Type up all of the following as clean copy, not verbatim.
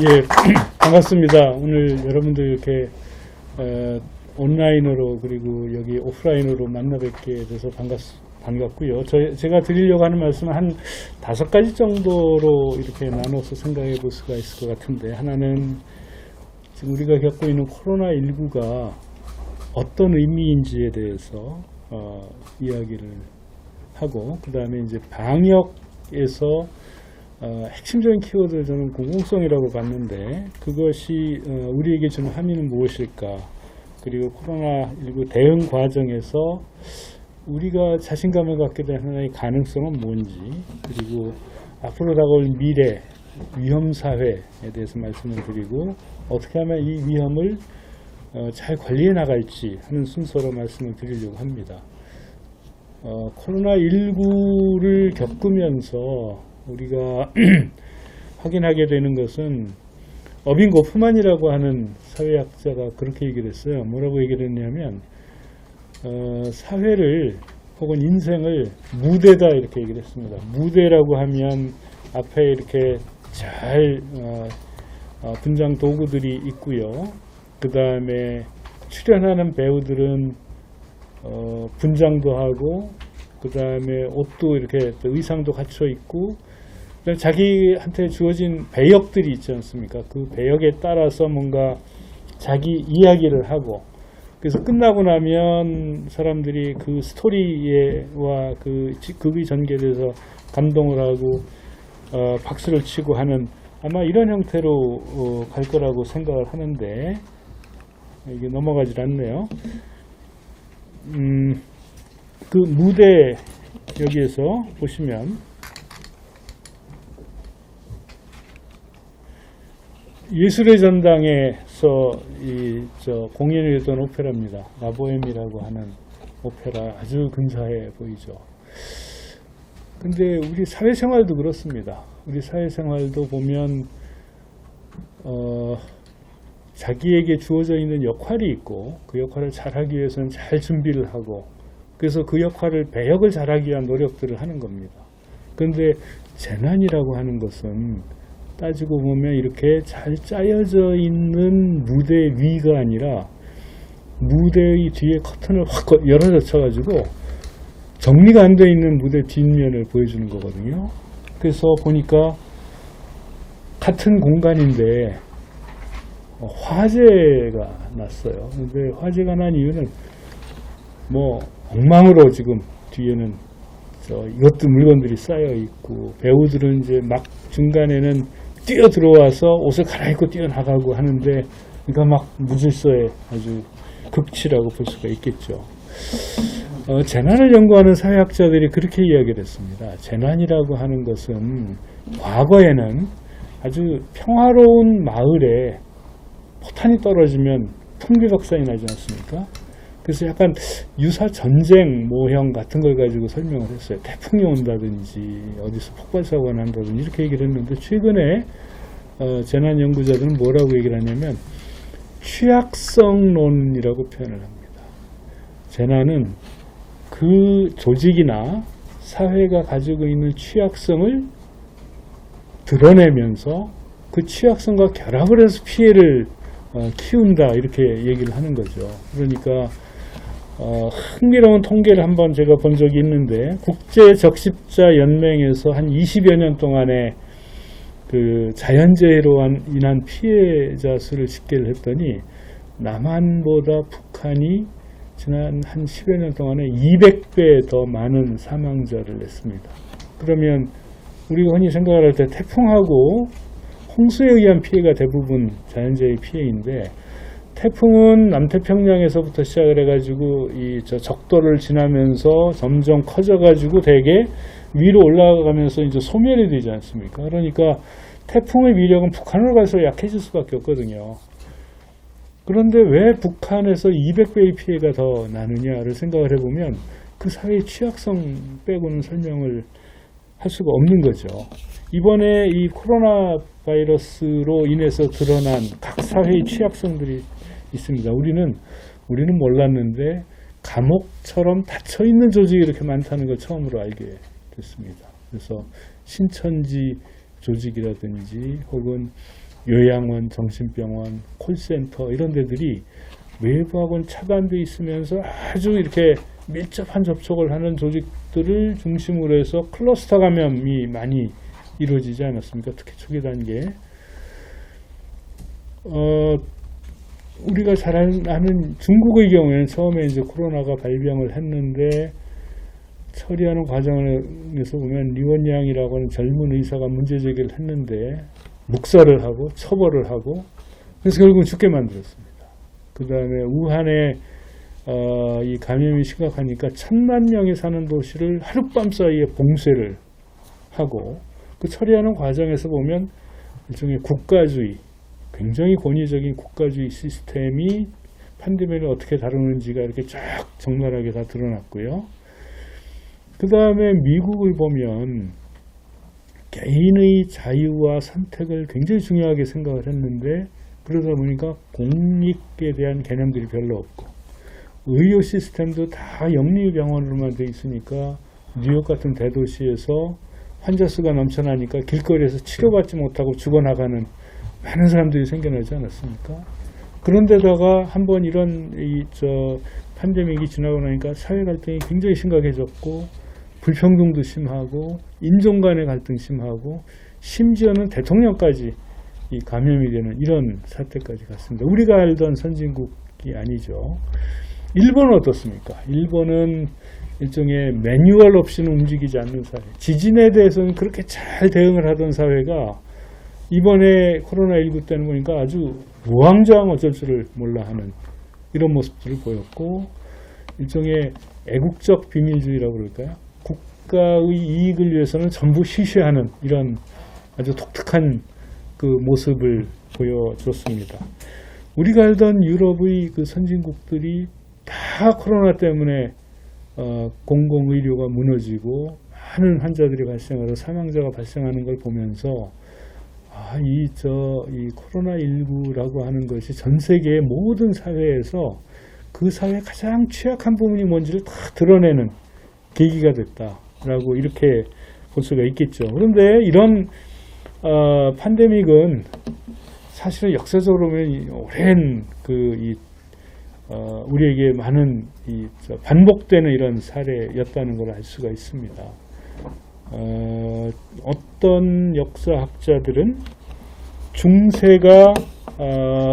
예, 반갑습니다. 오늘 여러분들 이렇게 온라인으로 그리고 여기 오프라인으로 만나 뵙게 돼서 반갑고요. 제가 드리려고 하는 말씀은 한 5가지 정도로 이렇게 나눠서 생각해 볼 수가 있을 것 같은데, 하나는 지금 우리가 겪고 있는 코로나19가 어떤 의미인지에 대해서 이야기를 하고, 그 다음에 이제 방역에서 핵심적인 키워드를 저는 공공성이라고 봤는데, 그것이 우리에게 주는 함의는 무엇일까, 그리고 코로나19 대응 과정에서 우리가 자신감을 갖게 된 하나의 가능성은 뭔지, 그리고 앞으로 다가올 미래 위험사회에 대해서 말씀을 드리고, 어떻게 하면 이 위험을 잘 관리해 나갈지 하는 순서로 말씀을 드리려고 합니다. 코로나19를 겪으면서 우리가 확인하게 되는 것은, 어빈 고프만이라고 하는 사회학자가 그렇게 얘기를 했어요. 뭐라고 얘기를 했냐면, 사회를 혹은 인생을 무대다 이렇게 얘기를 했습니다. 무대라고 하면 앞에 이렇게 잘 분장 도구들이 있고요. 그 다음에 출연하는 배우들은 분장도 하고, 그 다음에 옷도 이렇게 의상도 갖춰 있고, 자기한테 주어진 배역들이 있지 않습니까? 그 배역에 따라서 뭔가 자기 이야기를 하고, 그래서 끝나고 나면 사람들이 그 스토리와 극이 전개돼서 감동을 하고 박수를 치고 하는, 아마 이런 형태로 갈 거라고 생각을 하는데, 이게 넘어가질 않네요. 그 무대, 여기에서 보시면 예술의 전당에서 공연을 했던 오페라입니다. 라보엠이라고 하는 오페라, 아주 근사해 보이죠. 근데 우리 사회생활도 그렇습니다. 우리 사회생활도 보면 자기에게 주어져 있는 역할이 있고, 그 역할을 잘하기 위해서는 잘 준비를 하고, 그래서 그 역할을 배역을 잘하기 위한 노력들을 하는 겁니다. 그런데 재난이라고 하는 것은 따지고 보면 이렇게 잘 짜여져 있는 무대 위가 아니라, 무대의 뒤에 커튼을 확 열어젖혀가지고 정리가 안 되어 있는 무대 뒷면을 보여주는 거거든요. 그래서 보니까 같은 공간인데 화재가 났어요. 근데 화재가 난 이유는 뭐 엉망으로 지금 뒤에는 이것도 물건들이 쌓여 있고, 배우들은 이제 막 중간에는 뛰어 들어와서 옷을 갈아입고 뛰어나가고 하는데, 그러니까 막 무질서에 아주 극치라고 볼 수가 있겠죠. 재난을 연구하는 사회학자들이 그렇게 이야기를 했습니다. 재난이라고 하는 것은 과거에는 아주 평화로운 마을에 포탄이 떨어지면 풍비박산이 나지 않습니까? 그래서 약간 유사 전쟁 모형 같은 걸 가지고 설명을 했어요. 태풍이 온다든지 어디서 폭발사고가 난다든지 이렇게 얘기를 했는데, 최근에 재난 연구자들은 뭐라고 얘기를 하냐면 취약성론이라고 표현을 합니다. 재난은 그 조직이나 사회가 가지고 있는 취약성을 드러내면서 그 취약성과 결합을 해서 피해를 키운다, 이렇게 얘기를 하는 거죠. 그러니까 흥미로운 통계를 한번 제가 본 적이 있는데, 국제적십자연맹에서 한 20여 년 동안에 그 자연재해로 인한 피해자 수를 집계를 했더니, 남한보다 북한이 지난 한 10여 년 동안에 200배 더 많은 사망자를 냈습니다. 그러면 우리가 흔히 생각을 할 때 태풍하고 홍수에 의한 피해가 대부분 자연재해의 피해인데, 태풍은 남태평양에서부터 시작을 해가지고 적도를 지나면서 점점 커져가지고 대개 위로 올라가면서 이제 소멸이 되지 않습니까? 그러니까 태풍의 위력은 북한으로 갈수록 약해질 수밖에 없거든요. 그런데 왜 북한에서 200배의 피해가 더 나느냐를 생각을 해보면, 그 사회의 취약성 빼고는 설명을 할 수가 없는 거죠. 이번에 이 코로나 바이러스로 인해서 드러난 각 사회의 취약성들이 있습니다. 우리는 몰랐는데 감옥처럼 닫혀있는 조직이 이렇게 많다는 걸 처음으로 알게 됐습니다. 그래서 신천지 조직이라든지 혹은 요양원, 정신병원, 콜센터 이런 데들이 외부하고는 차단되어 있으면서 아주 이렇게 밀접한 접촉을 하는 조직들을 중심으로 해서 클러스터 감염이 많이 이루어지지 않았습니까? 특히 초기 단계. 우리가 잘 아는 중국의 경우에는 처음에 이제 코로나가 발병을 했는데 처리하는 과정에서 보면 리원양이라고 하는 젊은 의사가 문제 제기를 했는데 묵살을 하고 처벌을 하고 그래서 결국은 죽게 만들었습니다. 그 다음에 우한에 이 감염이 심각하니까 1000만 명이 사는 도시를 하룻밤 사이에 봉쇄를 하고 그 처리하는 과정에서 보면 일종의 국가주의, 굉장히 권위적인 국가주의 시스템이 팬데믹을 어떻게 다루는지가 이렇게 쫙 적나라하게 다 드러났고요. 그 다음에 미국을 보면 개인의 자유와 선택을 굉장히 중요하게 생각을 했는데 그러다 보니까 공익에 대한 개념들이 별로 없고 의료 시스템도 다 영리병원으로만 돼 있으니까 뉴욕 같은 대도시에서 환자 수가 넘쳐나니까 길거리에서 치료받지 못하고 죽어나가는 많은 사람들이 생겨나지 않았습니까? 그런데다가 한번 이런 팬데믹이 지나고 나니까 사회 갈등이 굉장히 심각해졌고 불평등도 심하고 인종 간의 갈등 심하고 심지어는 대통령까지 이 감염이 되는 이런 사태까지 갔습니다. 우리가 알던 선진국이 아니죠. 일본은 어떻습니까? 일본은 일종의 매뉴얼 없이는 움직이지 않는 사회. 지진에 대해서는 그렇게 잘 대응을 하던 사회가 이번에 코로나19 때는 보니까 아주 우왕좌왕 어쩔 줄을 몰라 하는 이런 모습들을 보였고 일종의 애국적 비밀주의라고 그럴까요? 국가의 이익을 위해서는 전부 시시하는 이런 아주 독특한 그 모습을 보여줬습니다. 우리가 알던 유럽의 그 선진국들이 다 코로나 때문에 공공의료가 무너지고 많은 환자들이 발생하고 사망자가 발생하는 걸 보면서 이 코로나19라고 하는 것이 전 세계의 모든 사회에서 그 사회의 가장 취약한 부분이 뭔지를 다 드러내는 계기가 됐다라고 이렇게 볼 수가 있겠죠. 그런데 이런 팬데믹은 사실은 역사적으로 보면 오랜 우리에게 많은 반복되는 이런 사례였다는 걸 알 수가 있습니다. 어떤 역사학자들은 중세가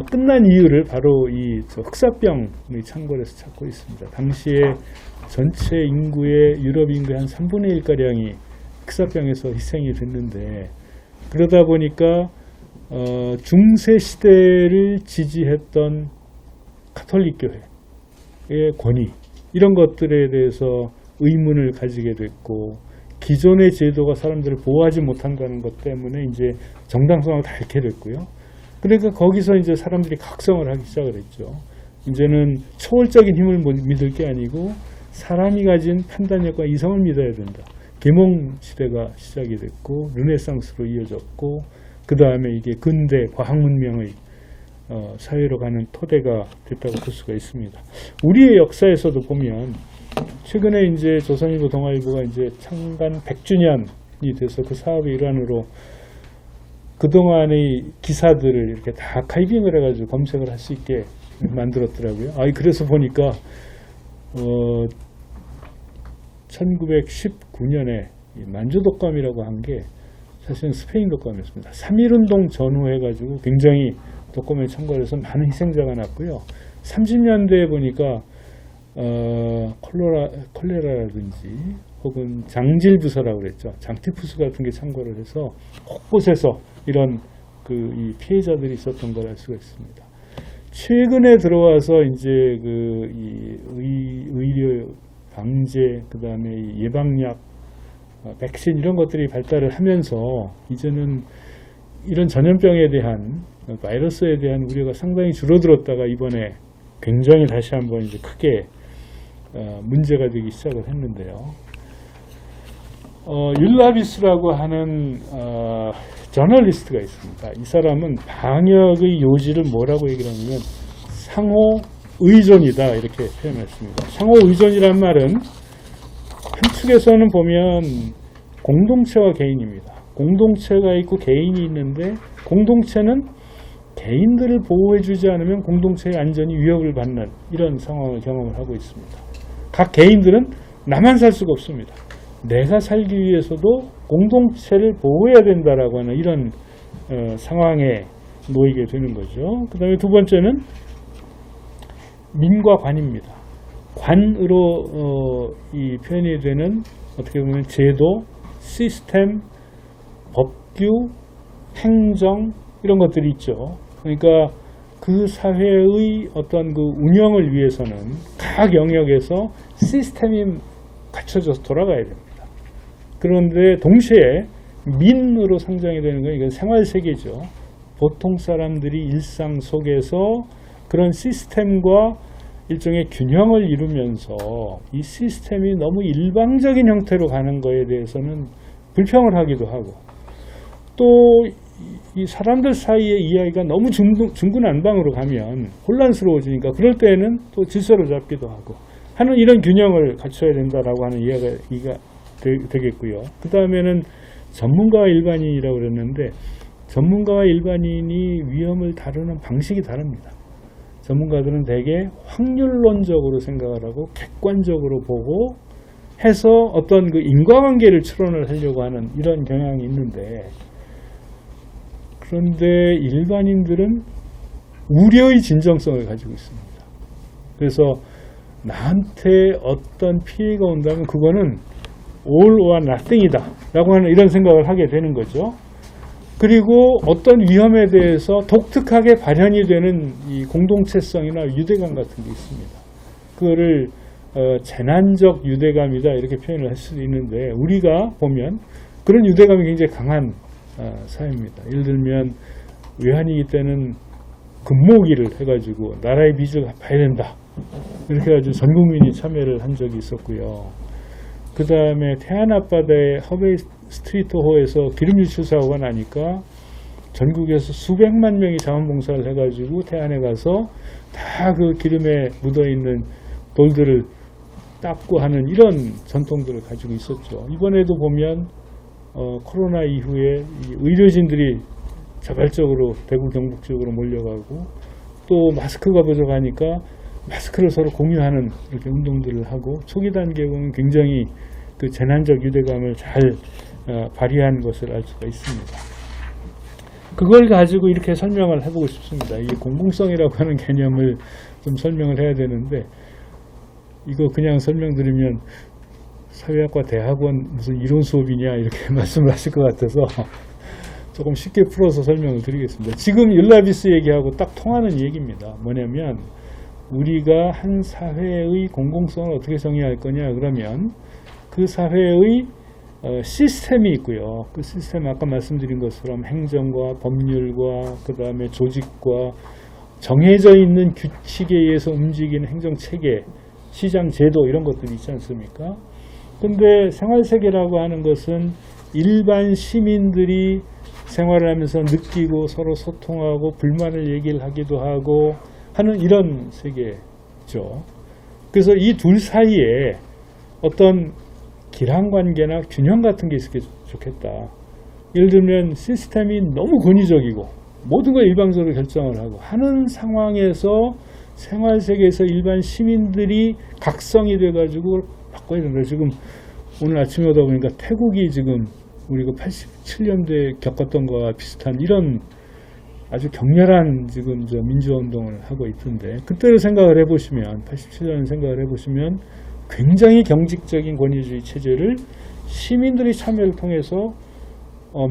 끝난 이유를 바로 이 흑사병의 창궐에서 찾고 있습니다. 당시에 전체 인구의 유럽 인구의 한 3분의 1가량이 흑사병에서 희생이 됐는데 그러다 보니까 중세 시대를 지지했던 가톨릭 교회의 권위 이런 것들에 대해서 의문을 가지게 됐고 기존의 제도가 사람들을 보호하지 못한다는 것 때문에 이제 정당성을 다 잃게 됐고요. 그러니까 거기서 이제 사람들이 각성을 하기 시작을 했죠. 이제는 초월적인 힘을 믿을 게 아니고 사람이 가진 판단력과 이성을 믿어야 된다. 계몽 시대가 시작이 됐고 르네상스로 이어졌고 그 다음에 이게 근대 과학 문명의 사회로 가는 토대가 됐다고 볼 수가 있습니다. 우리의 역사에서도 보면 최근에 이제 조선일보, 동아일보가 이제 창간 100주년이 돼서 그 사업의 일환으로 그동안의 기사들을 이렇게 다 아카이빙을 해가지고 검색을 할 수 있게 만들었더라고요. 그래서 보니까 1919년에 만주 독감이라고 한 게 사실은 스페인 독감이었습니다. 3.1운동 전후 해가지고 굉장히 독감에 참가해서 많은 희생자가 났고요. 30년대에 보니까 콜레라라든지 혹은 장질부서라고 그랬죠. 장티푸스 같은 게 참가를 해서 곳곳에서 이런 이 피해자들이 있었던 걸 알 수가 있습니다. 최근에 들어와서 이제 이 의료 방제, 그 다음에 예방약, 백신 이런 것들이 발달을 하면서 이제는 이런 전염병에 대한 바이러스에 대한 우려가 상당히 줄어들었다가 이번에 굉장히 다시 한번 이제 크게 문제가 되기 시작을 했는데요. 율라비스라고 하는 저널리스트가 있습니다. 이 사람은 방역의 요지를 뭐라고 얘기를 하냐면 상호 의존이다 이렇게 표현했습니다. 상호 의존이란 말은 한축에서는 보면 공동체와 개인입니다. 공동체가 있고 개인이 있는데 공동체는 개인들을 보호해주지 않으면 공동체의 안전이 위협을 받는 이런 상황을 경험을 하고 있습니다. 각 개인들은 나만 살 수가 없습니다. 내가 살기 위해서도 공동체를 보호해야 된다라고 하는 이런 상황에 놓이게 되는 거죠. 그 다음에 두 번째는 민과 관입니다. 관으로 이 표현이 되는 어떻게 보면 제도, 시스템, 법규, 행정 이런 것들이 있죠. 그러니까 그 사회의 어떤 그 운영을 위해서는 각 영역에서 시스템이 갖춰져서 돌아가야 됩니다. 그런데 동시에 민으로 상정이 되는 건 이건 생활세계죠. 보통 사람들이 일상 속에서 그런 시스템과 일종의 균형을 이루면서 이 시스템이 너무 일방적인 형태로 가는 거에 대해서는 불평을 하기도 하고, 또 이 사람들 사이의 이야기가 너무 중구난방으로 가면 혼란스러워지니까 그럴 때에는 또 질서를 잡기도 하고 하는 이런 균형을 갖춰야 된다라고 하는 이해가 되겠고요. 그 다음에는 전문가와 일반인이라고 그랬는데, 전문가와 일반인이 위험을 다루는 방식이 다릅니다. 전문가들은 대개 확률론적으로 생각을 하고 객관적으로 보고 해서 어떤 그 인과관계를 추론을 하려고 하는 이런 경향이 있는데, 그런데 일반인들은 우려의 진정성을 가지고 있습니다. 그래서 나한테 어떤 피해가 온다면 그거는 all or nothing이다 라고 하는 이런 생각을 하게 되는 거죠. 그리고 어떤 위험에 대해서 독특하게 발현이 되는 이 공동체성이나 유대감 같은 게 있습니다. 그거를 재난적 유대감이다 이렇게 표현을 할 수도 있는데, 우리가 보면 그런 유대감이 굉장히 강한 사회입니다. 예를 들면 외환위기 때는 금모기를 해가지고 나라의 빚을 갚아야 된다 이렇게 해가지고 전 국민이 참여를 한 적이 있었고요. 그 다음에 태안 앞바다의 허베이 스트리트호에서 기름 유출 사고가 나니까 전국에서 수백만 명이 자원봉사를 해가지고 태안에 가서 다 그 기름에 묻어있는 돌들을 닦고 하는 이런 전통들을 가지고 있었죠. 이번에도 보면 코로나 이후에 이 의료진들이 자발적으로 대구 경북 지역으로 몰려가고, 또 마스크가 부족하니까 마스크를 서로 공유하는 이렇게 운동들을 하고, 초기 단계에 보면 굉장히 그 재난적 유대감을 잘 발휘한 것을 알 수가 있습니다. 그걸 가지고 이렇게 설명을 해보고 싶습니다. 이 공공성이라고 하는 개념을 좀 설명을 해야 되는데, 이거 그냥 설명드리면 사회학과 대학원 무슨 이론 수업이냐 이렇게 말씀을 하실 것 같아서 조금 쉽게 풀어서 설명을 드리겠습니다. 지금 율라비스 얘기하고 딱 통하는 얘기입니다. 뭐냐면 우리가 한 사회의 공공성을 어떻게 정의할 거냐 그러면 그 사회의 시스템이 있고요. 그 시스템 아까 말씀드린 것처럼 행정과 법률과 그 다음에 조직과 정해져 있는 규칙에 의해서 움직이는 행정체계, 시장 제도 이런 것들이 있지 않습니까? 근데 생활세계라고 하는 것은 일반 시민들이 생활을 하면서 느끼고 서로 소통하고 불만을 얘기를 하기도 하고 하는 이런 세계죠. 그래서 이 둘 사이에 어떤 기량관계나 균형 같은 게 있으면 좋겠다. 예를 들면 시스템이 너무 권위적이고 모든 걸 일방적으로 결정을 하고 하는 상황에서 생활세계에서 일반 시민들이 각성이 돼가지고 바꿔야 된다. 지금 오늘 아침에 오다 보니까 태국이 지금 우리가 87년도에 겪었던 거와 비슷한 이런 아주 격렬한 지금 민주화 운동을 하고 있던데, 그때를 생각을 해보시면 87년 생각을 해보시면 굉장히 경직적인 권위주의 체제를 시민들이 참여를 통해서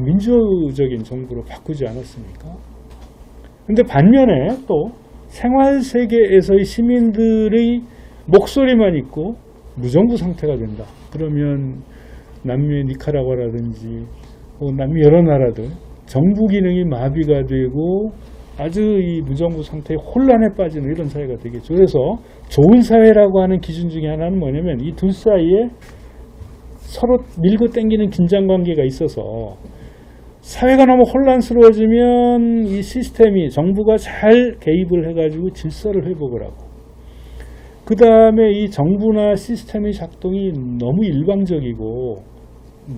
민주적인 정부로 바꾸지 않았습니까? 근데 반면에 또 생활세계에서의 시민들의 목소리만 있고 무정부 상태가 된다. 그러면 남미의 니카라과라든지 남미 여러 나라들 정부 기능이 마비가 되고 아주 이 무정부 상태에 혼란에 빠지는 이런 사회가 되겠죠. 그래서 좋은 사회라고 하는 기준 중에 하나는 뭐냐면 이 둘 사이에 서로 밀고 당기는 긴장관계가 있어서 사회가 너무 혼란스러워지면 이 시스템이 정부가 잘 개입을 해가지고 질서를 회복을 하고, 그 다음에 이 정부나 시스템의 작동이 너무 일방적이고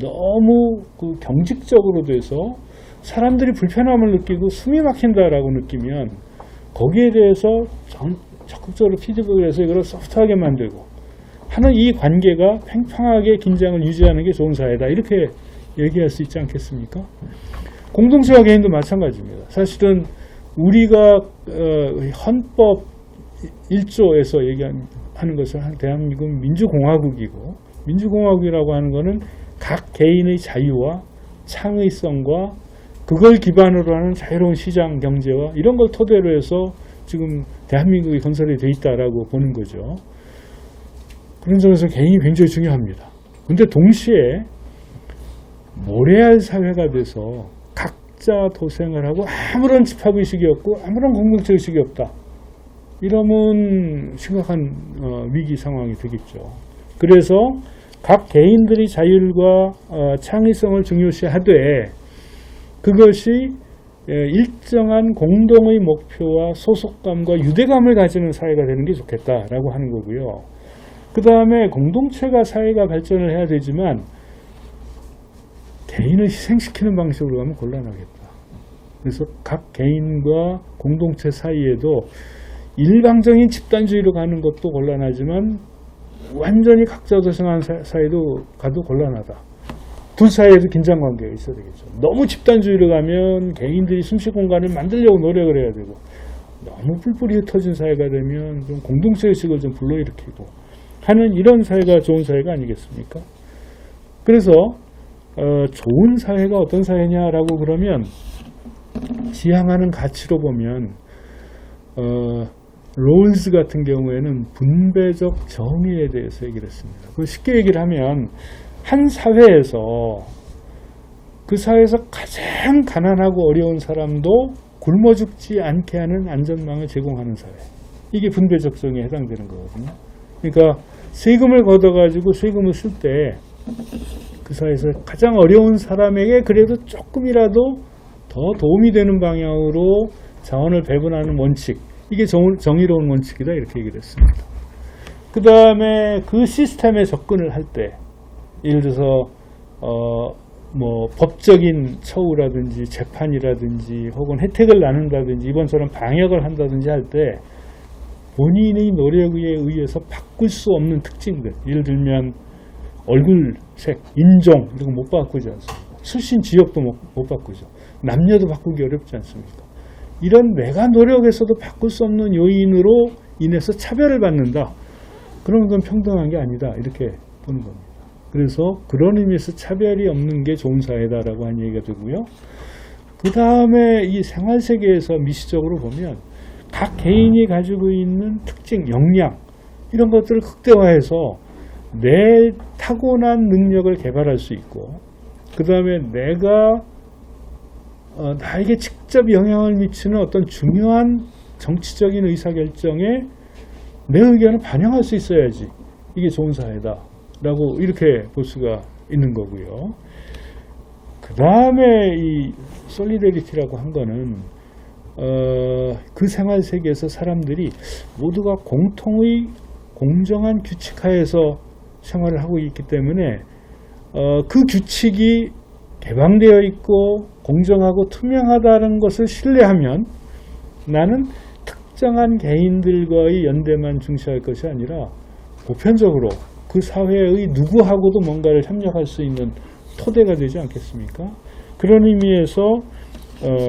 너무 그 경직적으로 돼서 사람들이 불편함을 느끼고 숨이 막힌다라고 느끼면 거기에 대해서 적극적으로 피드백을 해서 이걸 소프트하게 만들고 하는 이 관계가 팽팽하게 긴장을 유지하는 게 좋은 사회다. 이렇게 얘기할 수 있지 않겠습니까? 공동체와 개인도 마찬가지입니다. 사실은 우리가 헌법 1조에서 얘기하는 것은 대한민국은 민주공화국이고, 민주공화국이라고 하는 것은 각 개인의 자유와 창의성과 그걸 기반으로 하는 자유로운 시장 경제와 이런 걸 토대로 해서 지금 대한민국이 건설이 돼 있다라고 보는 거죠. 그런 점에서 개인이 굉장히 중요합니다. 근데 동시에 모래알 사회가 돼서 각자 도생을 하고 아무런 집합의식이 없고 아무런 공동체의식이 없다. 이러면 심각한 위기 상황이 되겠죠. 그래서 각 개인들이 자율과 창의성을 중요시하되 그것이 일정한 공동의 목표와 소속감과 유대감을 가지는 사회가 되는 게 좋겠다라고 하는 거고요. 그 다음에 공동체가 사회가 발전을 해야 되지만 개인을 희생시키는 방식으로 가면 곤란하겠다. 그래서 각 개인과 공동체 사이에도 일방적인 집단주의로 가는 것도 곤란하지만 완전히 각자 도생한 사회도 가도 곤란하다. 둘 사이에도 긴장관계가 있어야 되겠죠. 너무 집단주의로 가면 개인들이 숨쉴 공간을 만들려고 노력을 해야 되고, 너무 뿔뿔이 흩어진 사회가 되면 좀 공동체의식을 좀 불러일으키고 하는 이런 사회가 좋은 사회가 아니겠습니까? 그래서 좋은 사회가 어떤 사회냐라고 그러면 지향하는 가치로 보면 롤즈 같은 경우에는 분배적 정의에 대해서 얘기를 했습니다. 쉽게 얘기를 하면 한 사회에서 그 사회에서 가장 가난하고 어려운 사람도 굶어 죽지 않게 하는 안전망을 제공하는 사회. 이게 분배적 정의에 해당되는 거거든요. 그러니까 세금을 걷어가지고 세금을 쓸 때 그 사회에서 가장 어려운 사람에게 그래도 조금이라도 더 도움이 되는 방향으로 자원을 배분하는 원칙. 이게 정의로운 원칙이다. 이렇게 얘기를 했습니다. 그 다음에 그 시스템에 접근을 할 때 예를 들어서 법적인 처우라든지 재판이라든지 혹은 혜택을 나눈다든지 이번처럼 방역을 한다든지 할 때 본인의 노력에 의해서 바꿀 수 없는 특징들, 예를 들면 얼굴색, 인종 이런 거 못 바꾸지 않습니까? 출신 지역도 못 바꾸죠. 남녀도 바꾸기 어렵지 않습니까? 이런 내가 노력해서도 바꿀 수 없는 요인으로 인해서 차별을 받는다. 그런 건 평등한 게 아니다. 이렇게 보는 겁니다. 그래서 그런 의미에서 차별이 없는 게 좋은 사회다라고 하는 얘기가 되고요. 그 다음에 이 생활세계에서 미시적으로 보면 각 개인이 가지고 있는 특징, 역량 이런 것들을 극대화해서 내 타고난 능력을 개발할 수 있고 그 다음에 내가 나에게 직접 영향을 미치는 어떤 중요한 정치적인 의사결정에 내 의견을 반영할 수 있어야지 이게 좋은 사회다 라고 이렇게 볼 수가 있는 거고요. 그 다음에 이 솔리데리티라고 한 거는 그 생활 세계에서 사람들이 모두가 공통의 공정한 규칙 하에서 생활을 하고 있기 때문에 그 규칙이 개방되어 있고 공정하고 투명하다는 것을 신뢰하면 나는 특정한 개인들과의 연대만 중시할 것이 아니라 보편적으로 그 사회의 누구하고도 뭔가를 협력할 수 있는 토대가 되지 않겠습니까? 그런 의미에서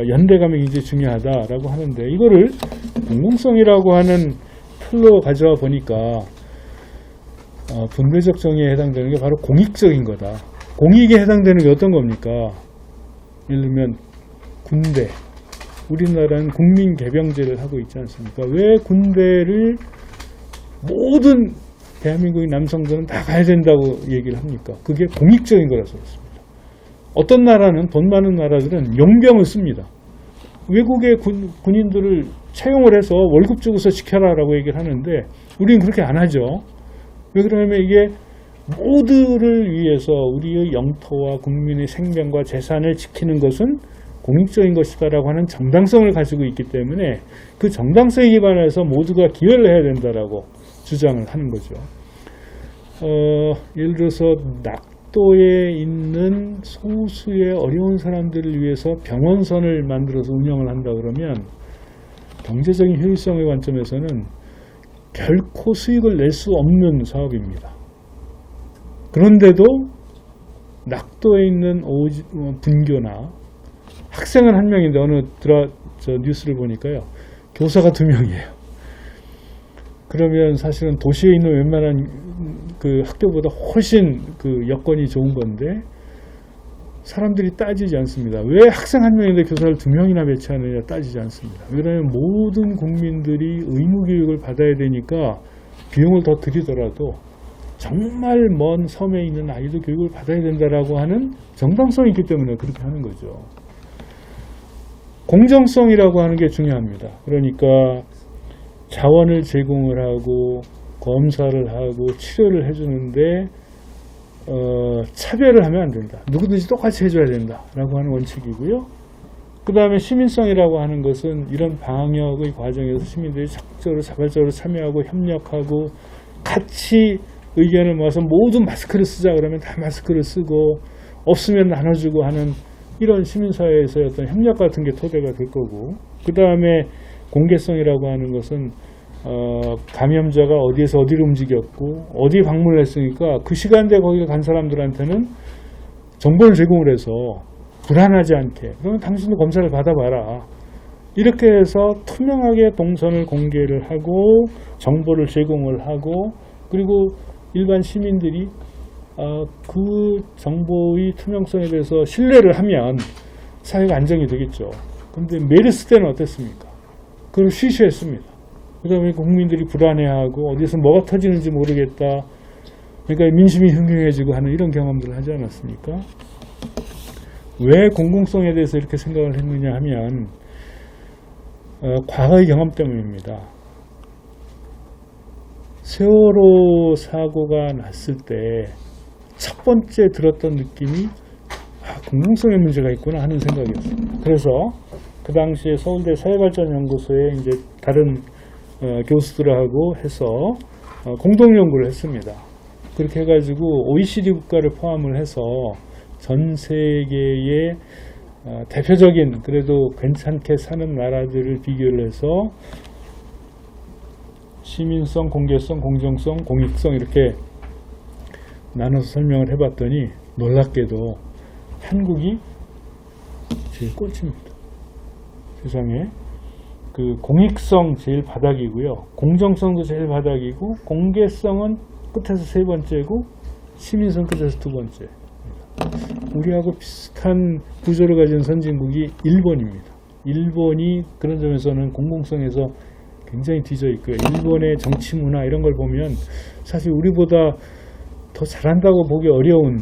연대감이 굉장히 중요하다라고 하는데 이거를 공공성이라고 하는 틀로 가져와 보니까 분배적 정의에 해당되는 게 바로 공익적인 거다. 공익에 해당되는 게 어떤 겁니까? 예를 들면 군대. 우리나라는 국민 개병제를 하고 있지 않습니까? 왜 군대를 모든 대한민국의 남성들은 다 가야 된다고 얘기를 합니까? 그게 공익적인 거라서 그렇습니다. 어떤 나라는 돈 많은 나라들은 용병을 씁니다. 외국의 군인들을 채용을 해서 월급 주고서 지켜라라고 얘기를 하는데 우리는 그렇게 안 하죠. 왜 그러냐면 이게 모두를 위해서 우리의 영토와 국민의 생명과 재산을 지키는 것은 공익적인 것이다라고 하는 정당성을 가지고 있기 때문에 그 정당성에 기반해서 모두가 기여를 해야 된다라고 주장을 하는 거죠. 예를 들어서 낙도에 있는 소수의 어려운 사람들을 위해서 병원선을 만들어서 운영을 한다 그러면 경제적인 효율성의 관점에서는 결코 수익을 낼 수 없는 사업입니다. 그런데도 낙도에 있는 분교나 학생은 한 명인데 어느 뉴스를 보니까요, 교사가 2명이에요. 그러면 사실은 도시에 있는 웬만한 그 학교보다 훨씬 그 여건이 좋은 건데 사람들이 따지지 않습니다. 왜 학생 1명인데 교사를 2명이나 배치하느냐 따지지 않습니다. 왜냐하면 모든 국민들이 의무교육을 받아야 되니까 비용을 더 들이더라도 정말 먼 섬에 있는 아이도 교육을 받아야 된다라고 하는 정당성이 있기 때문에 그렇게 하는 거죠. 공정성이라고 하는 게 중요합니다. 그러니까 자원을 제공을 하고 검사를 하고 치료를 해주는데 차별을 하면 안 된다. 누구든지 똑같이 해줘야 된다라고 하는 원칙이고요. 그 다음에 시민성이라고 하는 것은 이런 방역의 과정에서 시민들이 적극적으로 자발적으로 참여하고 협력하고 같이 의견을 모아서 모두 마스크를 쓰자 그러면 다 마스크를 쓰고 없으면 나눠주고 하는 이런 시민사회에서의 어떤 협력 같은 게 토대가 될 거고, 그 다음에 공개성이라고 하는 것은 감염자가 어디에서 어디로 움직였고 어디 방문을 했으니까 그 시간대에 거기 간 사람들한테는 정보를 제공을 해서 불안하지 않게, 그러면 당신도 검사를 받아봐라, 이렇게 해서 투명하게 동선을 공개를 하고 정보를 제공을 하고, 그리고 일반 시민들이 그 정보의 투명성에 대해서 신뢰를 하면 사회가 안정이 되겠죠. 그런데 메르스 때는 어땠습니까? 그걸 쉬쉬했습니다. 그 다음에 국민들이 불안해하고 어디서 뭐가 터지는지 모르겠다, 그러니까 민심이 흥행해지고 하는 이런 경험들을 하지 않았습니까? 왜 공공성에 대해서 이렇게 생각을 했느냐 하면 과거의 경험 때문입니다. 세월호 사고가 났을 때 첫 번째 들었던 느낌이 공공성에 문제가 있구나 하는 생각이었습니다. 그래서 그 당시에 서울대 사회발전연구소에 이제 다른 교수들하고 해서 공동 연구를 했습니다. 그렇게 해가지고 OECD 국가를 포함을 해서 전 세계의 대표적인 그래도 괜찮게 사는 나라들을 비교를 해서 시민성, 공개성, 공정성, 공익성 이렇게 나눠서 설명을 해봤더니 놀랍게도 한국이 제일 꼴찌입니다. 세상에. 그 공익성 제일 바닥이고요. 공정성도 제일 바닥이고, 공개성은 끝에서 3번째고, 시민성 끝에서 2번째. 우리하고 비슷한 구조를 가진 선진국이 일본입니다. 일본이 그런 점에서는 공공성에서 굉장히 뒤져 있고요. 일본의 정치 문화 이런 걸 보면 사실 우리보다 더 잘한다고 보기 어려운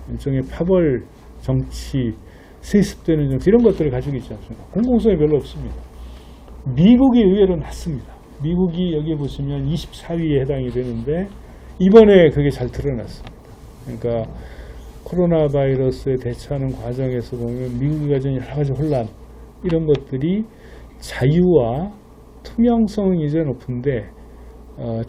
일종의 파벌 정치, 세습되는 정치 이런 것들을 가지고 있지 않습니까? 공공성이 별로 없습니다. 미국이 의외로 낮습니다. 미국이 여기 보시면 24위에 해당이 되는데 이번에 그게 잘 드러났습니다. 그러니까 코로나 바이러스에 대처하는 과정에서 보면 미국이 가진 여러 가지 혼란 이런 것들이 자유와 투명성이 이제 높은데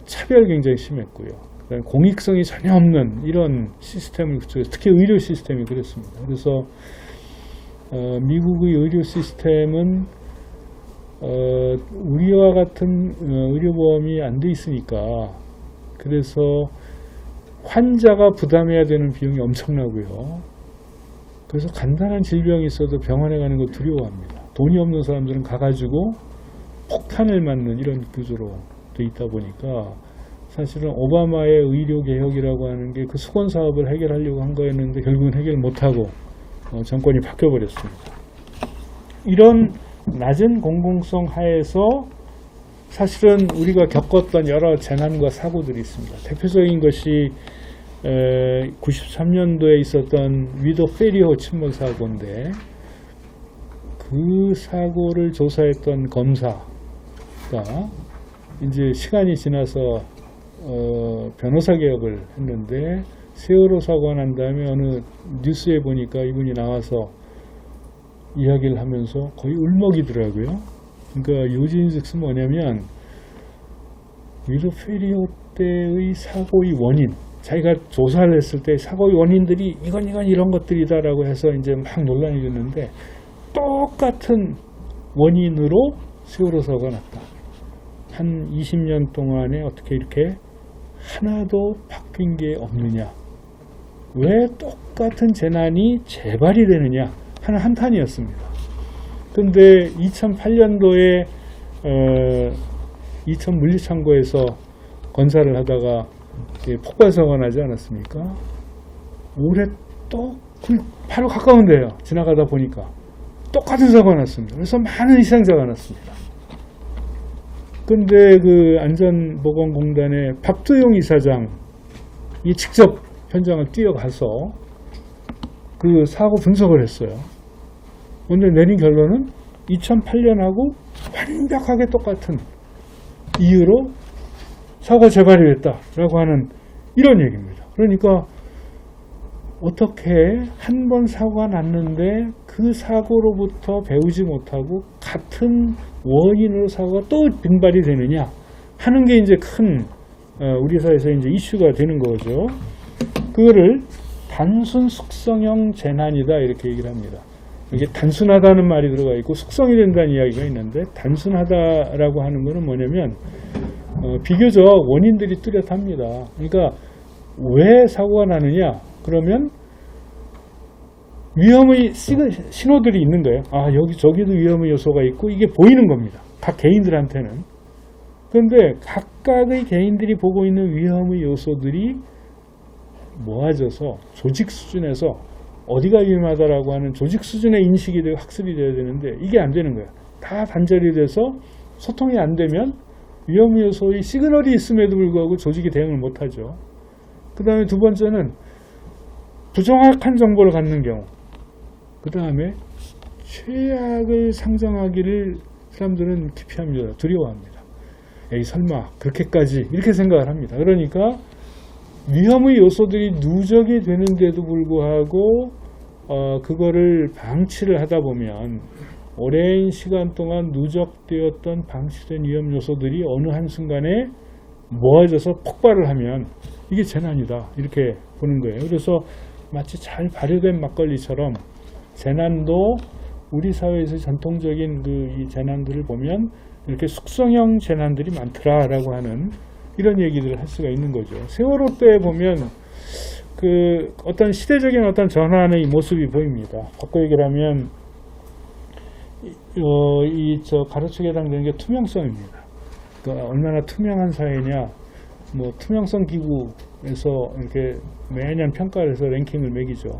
차별이 굉장히 심했고요. 공익성이 전혀 없는 이런 시스템을 구축해서 특히 의료 시스템이 그랬습니다. 그래서 미국의 의료 시스템은 우리와 같은 의료보험이 안 돼 있으니까 그래서 환자가 부담해야 되는 비용이 엄청나고요. 그래서 간단한 질병이 있어도 병원에 가는 걸 두려워합니다. 돈이 없는 사람들은 가가지고 폭탄을 맞는 이런 구조로 돼 있다 보니까 사실은 오바마의 의료개혁이라고 하는 게 그 수건사업을 해결하려고 한 거였는데 결국은 해결 못하고 정권이 바뀌어버렸습니다. 이런 낮은 공공성 하에서 사실은 우리가 겪었던 여러 재난과 사고들이 있습니다. 대표적인 것이 93년도에 있었던 위도 페리호 침몰 사고인데 그 사고를 조사했던 검사가 이제 시간이 지나서 변호사 개혁을 했는데 세월호 사고가 난 다음에 어느 뉴스에 보니까 이분이 나와서 이야기를 하면서 거의 울먹이더라고요. 그러니까 요지인즉슨 뭐냐면 위도 페리호 때의 사고의 원인, 자기가 조사를 했을 때 사고의 원인들이 이건 이런 것들이다라고 해서 이제 막 논란이 됐는데 똑같은 원인으로 세월호 사고가 났다. 한 20년 동안에 어떻게 이렇게 하나도 바뀐 게 없느냐? 왜 똑같은 재난이 재발이 되느냐 하는 한탄이었습니다. 그런데 2008년도에 이천 물리창고에서 건사를 하다가 폭발사고가 나지 않았습니까? 올해 또 바로 가까운 데요. 지나가다 보니까 똑같은 사고가 났습니다. 그래서 많은 희생자가 났습니다. 근데 그 안전보건공단의 박두용 이사장이 직접 현장을 뛰어가서 그 사고 분석을 했어요. 오늘 내린 결론은 2008년하고 완벽하게 똑같은 이유로 사고가 재발이 됐다라고 하는 이런 얘기입니다. 그러니까 어떻게 한 번 사고가 났는데 그 사고로부터 배우지 못하고 같은 원인으로 사고가 또 빙발이 되느냐 하는 게 이제 큰 우리 사회에서 이제 이슈가 되는 거죠. 그거를 단순 숙성형 재난이다 이렇게 얘기를 합니다. 이게 단순하다는 말이 들어가 있고 숙성이 된다는 이야기가 있는데 단순하다라고 하는 거는 뭐냐면 비교적 원인들이 뚜렷합니다. 그러니까 왜 사고가 나느냐? 그러면 위험의 신호들이 있는 거예요. 아, 저기도 위험의 요소가 있고 이게 보이는 겁니다. 각 개인들한테는. 그런데 각각의 개인들이 보고 있는 위험의 요소들이 모아져서 조직 수준에서 어디가 위험하다라고 하는 조직 수준의 인식이 되고 학습이 되어야 되는데 이게 안 되는 거예요. 다 단절이 돼서 소통이 안 되면 위험 요소의 시그널이 있음에도 불구하고 조직이 대응을 못하죠. 그 다음에 두 번째는 부정확한 정보를 갖는 경우. 그 다음에 최악을 상정하기를 사람들은 기피합니다. 두려워합니다. 에이 설마 그렇게까지 이렇게 생각을 합니다. 그러니까 위험의 요소들이 누적이 되는데도 불구하고 그거를 방치를 하다 보면 오랜 시간 동안 누적되었던 방치된 위험 요소들이 어느 한순간에 모아져서 폭발을 하면 이게 재난이다 이렇게 보는 거예요. 그래서 마치 잘 발효된 막걸리처럼 재난도 우리 사회에서 전통적인 이 재난들을 보면 이렇게 숙성형 재난들이 많더라라고 하는 이런 얘기들을 할 수가 있는 거죠. 세월호 때 보면 그 어떤 시대적인 어떤 전환의 모습이 보입니다. 바꿔 얘기를 하면 저 가로축에 해당되는 게 투명성입니다. 그러니까 얼마나 투명한 사회냐, 뭐 투명성 기구에서 이렇게 매년 평가를 해서 랭킹을 매기죠.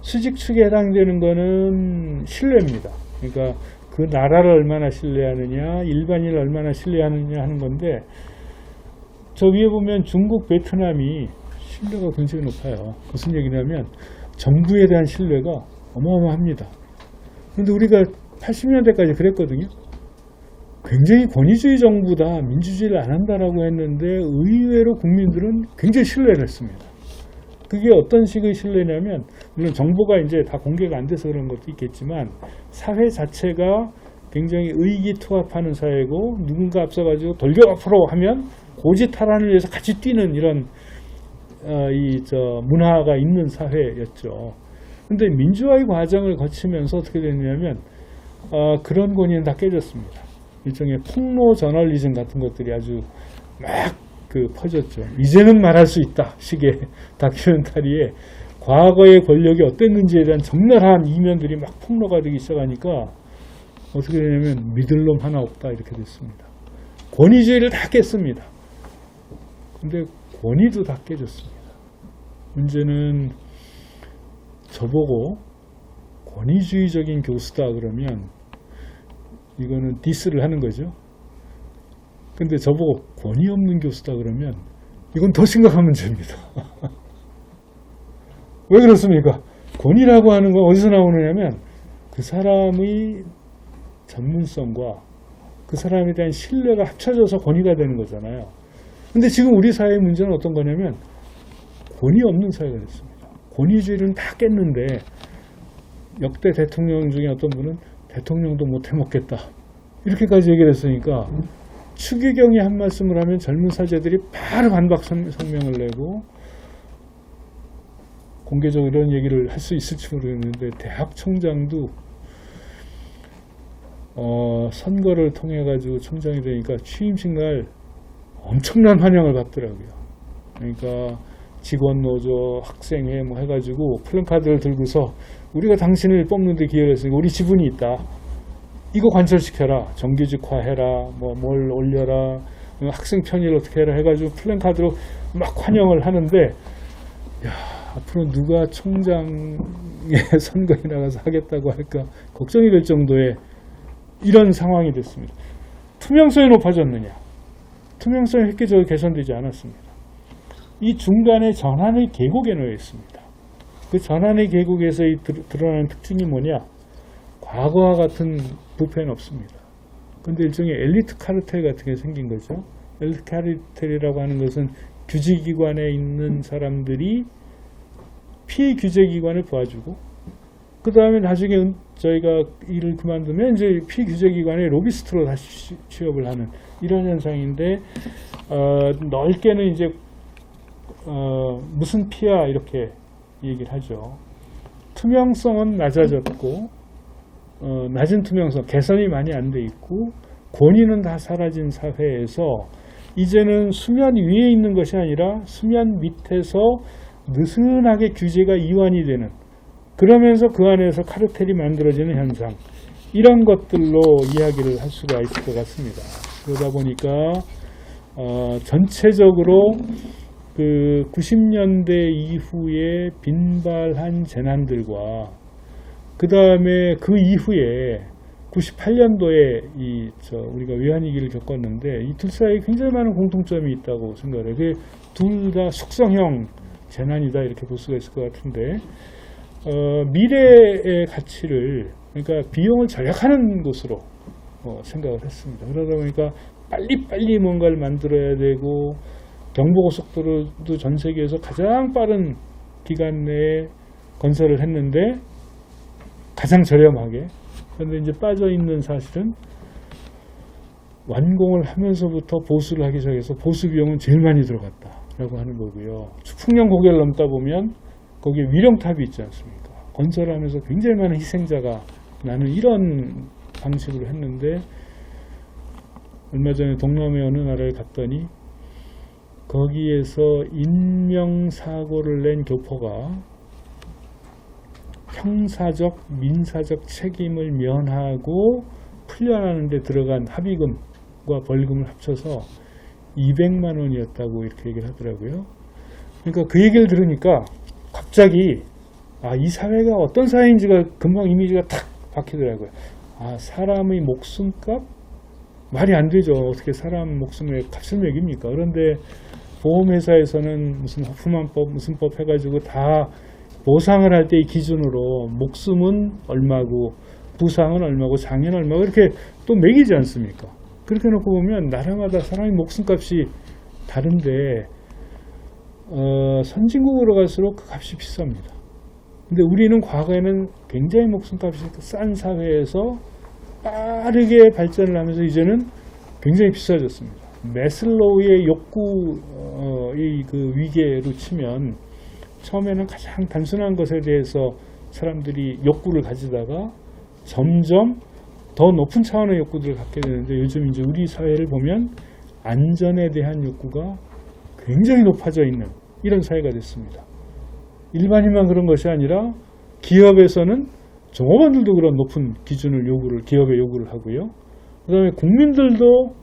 수직축에 해당되는 거는 신뢰입니다. 그러니까 그 나라를 얼마나 신뢰하느냐, 일반인을 얼마나 신뢰하느냐 하는 건데 저 위에 보면 중국, 베트남이 신뢰가 굉장히 높아요. 무슨 얘기냐면 정부에 대한 신뢰가 어마어마합니다. 그런데 우리가 80년대까지 그랬거든요. 굉장히 권위주의 정부다, 민주주의를 안 한다라고 했는데 의외로 국민들은 굉장히 신뢰를 했습니다. 그게 어떤 식의 신뢰냐면 물론 정보가 이제 다 공개가 안 돼서 그런 것도 있겠지만 사회 자체가 굉장히 의기투합하는 사회고 누군가 앞서가지고 돌격 앞으로 하면 고지탈환을 위해서 같이 뛰는 이런 문화가 있는 사회였죠. 근데 민주화의 과정을 거치면서 어떻게 됐냐면 그런 권위는 다 깨졌습니다. 일종의 폭로 저널리즘 같은 것들이 아주 막 퍼졌죠. 이제는 말할 수 있다 식의 다큐멘터리에 과거의 권력이 어땠는지에 대한 적나라한 이면들이 막 폭로가 되기 시작하니까 어떻게 되냐면 믿을 놈 하나 없다 이렇게 됐습니다. 권위주의를 다 깼습니다. 근데 권위도 다 깨졌습니다. 문제는 저보고 권위주의적인 교수다 그러면 이거는 디스를 하는 거죠. 근데 저보고 권위 없는 교수다 그러면 이건 더 심각한 문제입니다. 왜 그렇습니까? 권위라고 하는 건 어디서 나오느냐면 그 사람의 전문성과 그 사람에 대한 신뢰가 합쳐져서 권위가 되는 거잖아요. 근데 지금 우리 사회의 문제는 어떤 거냐면 권위 없는 사회가 됐습니다. 권위주의를 다 깼는데 역대 대통령 중에 어떤 분은 대통령도 못 해먹겠다 이렇게까지 얘기를 했으니까 추기경이 한 말씀을 하면 젊은 사제들이 바로 반박 성명을 내고 공개적으로 이런 얘기를 할 수 있을지 모르겠는데 대학 총장도 선거를 통해 가지고 총장이 되니까 취임식 날 엄청난 환영을 받더라고요. 그러니까 직원 노조, 학생회 뭐 해가지고 플랜카드를 들고서 우리가 당신을 뽑는 데 기여를 했으니까 우리 지분이 있다. 이거 관철시켜라. 정규직화 해라. 뭐 뭘 올려라. 학생 편의를 어떻게 해라 해가지고 플랜카드로 막 환영을 하는데, 야, 앞으로 누가 총장의 선거에 나가서 하겠다고 할까 걱정이 될 정도의 이런 상황이 됐습니다. 투명성이 높아졌느냐? 투명성이 획기적으로 개선되지 않았습니다. 이 중간에 전환의 계곡에 놓여 있습니다. 그 전환의 계곡에서 드러나는 특징이 뭐냐? 과거와 같은 부패는 없습니다. 그런데 일종의 엘리트 카르텔 같은 게 생긴 거죠. 엘리트 카르텔이라고 하는 것은 규제기관에 있는 사람들이 피해 규제기관을 도와주고, 그 다음에 나중에 저희가 일을 그만두면 이제 피해 규제기관의 로비스트로 다시 취업을 하는 이런 현상인데, 넓게는 이제 무슨 피야 이렇게 얘기를 하죠. 투명성은 낮아졌고, 낮은 투명성, 개선이 많이 안 돼 있고, 권위는 다 사라진 사회에서 이제는 수면 위에 있는 것이 아니라 수면 밑에서 느슨하게 규제가 이완이 되는, 그러면서 그 안에서 카르텔이 만들어지는 현상, 이런 것들로 이야기를 할 수가 있을 것 같습니다. 그러다 보니까 전체적으로 그 90년대 이후에 빈발한 재난들과 그 다음에 그 이후에 98년도에 우리가 외환위기를 겪었는데, 이 둘 사이에 굉장히 많은 공통점이 있다고 생각해요. 그게 둘 다 숙성형 재난이다 이렇게 볼 수가 있을 것 같은데, 미래의 가치를, 그러니까 비용을 절약하는 것으로 생각을 했습니다. 그러다 보니까 빨리빨리 뭔가를 만들어야 되고, 경부고속도로도 전 세계에서 가장 빠른 기간 내에 건설을 했는데 가장 저렴하게. 그런데 이제 빠져있는 사실은 완공을 하면서부터 보수를 하기 시작해서 보수 비용은 제일 많이 들어갔다라고 하는 거고요. 풍령 고개를 넘다 보면 거기에 위령탑이 있지 않습니까? 건설하면서 굉장히 많은 희생자가 나는 이런 방식으로 했는데, 얼마 전에 동남아 어느 나라를 갔더니 거기에서 인명사고를 낸 교포가 형사적, 민사적 책임을 면하고 풀려나는 데 들어간 합의금과 벌금을 합쳐서 200만 원이었다고 이렇게 얘기를 하더라고요. 그러니까 그 얘기를 들으니까 갑자기 이 사회가 어떤 사회인지가 금방 이미지가 탁 박히더라고요. 사람의 목숨값? 말이 안 되죠. 어떻게 사람 목숨에 값을 매깁니까? 그런데 보험회사에서는 무슨 허프만법, 무슨 법 해가지고 다 보상을 할 때의 기준으로 목숨은 얼마고 부상은 얼마고 장애는 얼마고 이렇게 또 매기지 않습니까? 그렇게 놓고 보면 나라마다 사람의 목숨값이 다른데 선진국으로 갈수록 그 값이 비쌉니다. 근데 우리는 과거에는 굉장히 목숨값이 싼 사회에서 빠르게 발전을 하면서 이제는 굉장히 비싸졌습니다. 매슬로우의 욕구의 그 위계로 치면 처음에는 가장 단순한 것에 대해서 사람들이 욕구를 가지다가 점점 더 높은 차원의 욕구들을 갖게 되는데, 요즘 이제 우리 사회를 보면 안전에 대한 욕구가 굉장히 높아져 있는 이런 사회가 됐습니다. 일반인만 그런 것이 아니라 기업에서는 종업원들도 그런 높은 기준을 기업에 요구를 하고요. 그 다음에 국민들도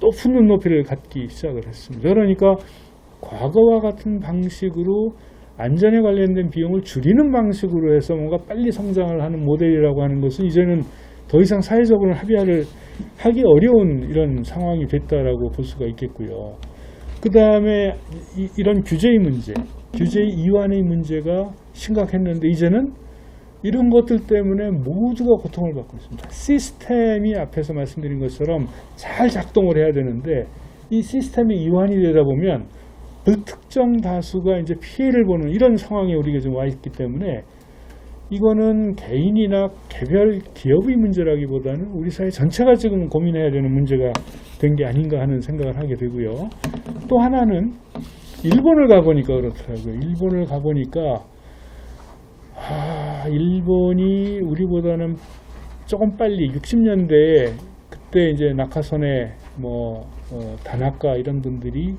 높은 눈높이를 갖기 시작을 했습니다. 그러니까 과거와 같은 방식으로 안전에 관련된 비용을 줄이는 방식으로 해서 뭔가 빨리 성장을 하는 모델이라고 하는 것은 이제는 더 이상 사회적으로 합의를 하기 어려운 이런 상황이 됐다라고 볼 수가 있겠고요. 그 다음에 이런 규제의 문제, 규제의 이완의 문제가 심각했는데 이제는 이런 것들 때문에 모두가 고통을 받고 있습니다. 시스템이 앞에서 말씀드린 것처럼 잘 작동을 해야 되는데 이 시스템이 이완이 되다 보면 불특정 다수가 이제 피해를 보는 이런 상황에 우리가 지금 와 있기 때문에 이거는 개인이나 개별 기업의 문제라기보다는 우리 사회 전체가 지금 고민해야 되는 문제가 된 게 아닌가 하는 생각을 하게 되고요. 또 하나는 일본을 가보니까 그렇더라고요. 일본을 가보니까 일본이 우리보다는 조금 빨리 60년대에 그때 이제 나카소네 다나카 이런 분들이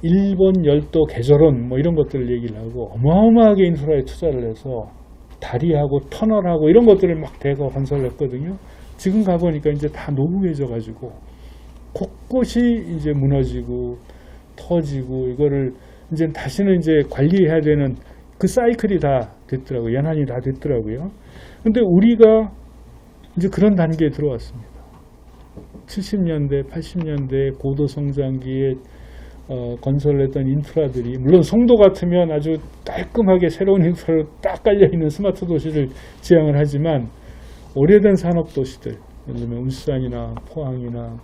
일본 열도 개조론 이런 것들을 얘기를 하고 어마어마하게 인프라에 투자를 해서 다리하고 터널하고 이런 것들을 막 대거 건설을 했거든요. 지금 가보니까 이제 다 노후해져 가지고 곳곳이 이제 무너지고 터지고 이거를 이제 다시는 이제 관리해야 되는 그 사이클이 다 됐더라고요. 연한이 다 됐더라고요. 근데 우리가 이제 그런 단계에 들어왔습니다. 70년대, 80년대 고도 성장기에 건설을 했던 인프라들이 물론 송도 같으면 아주 깔끔하게 새로운 인프라로 딱 깔려있는 스마트 도시를 지향을 하지만 오래된 산업도시들 예를 들면 울산이나 포항이나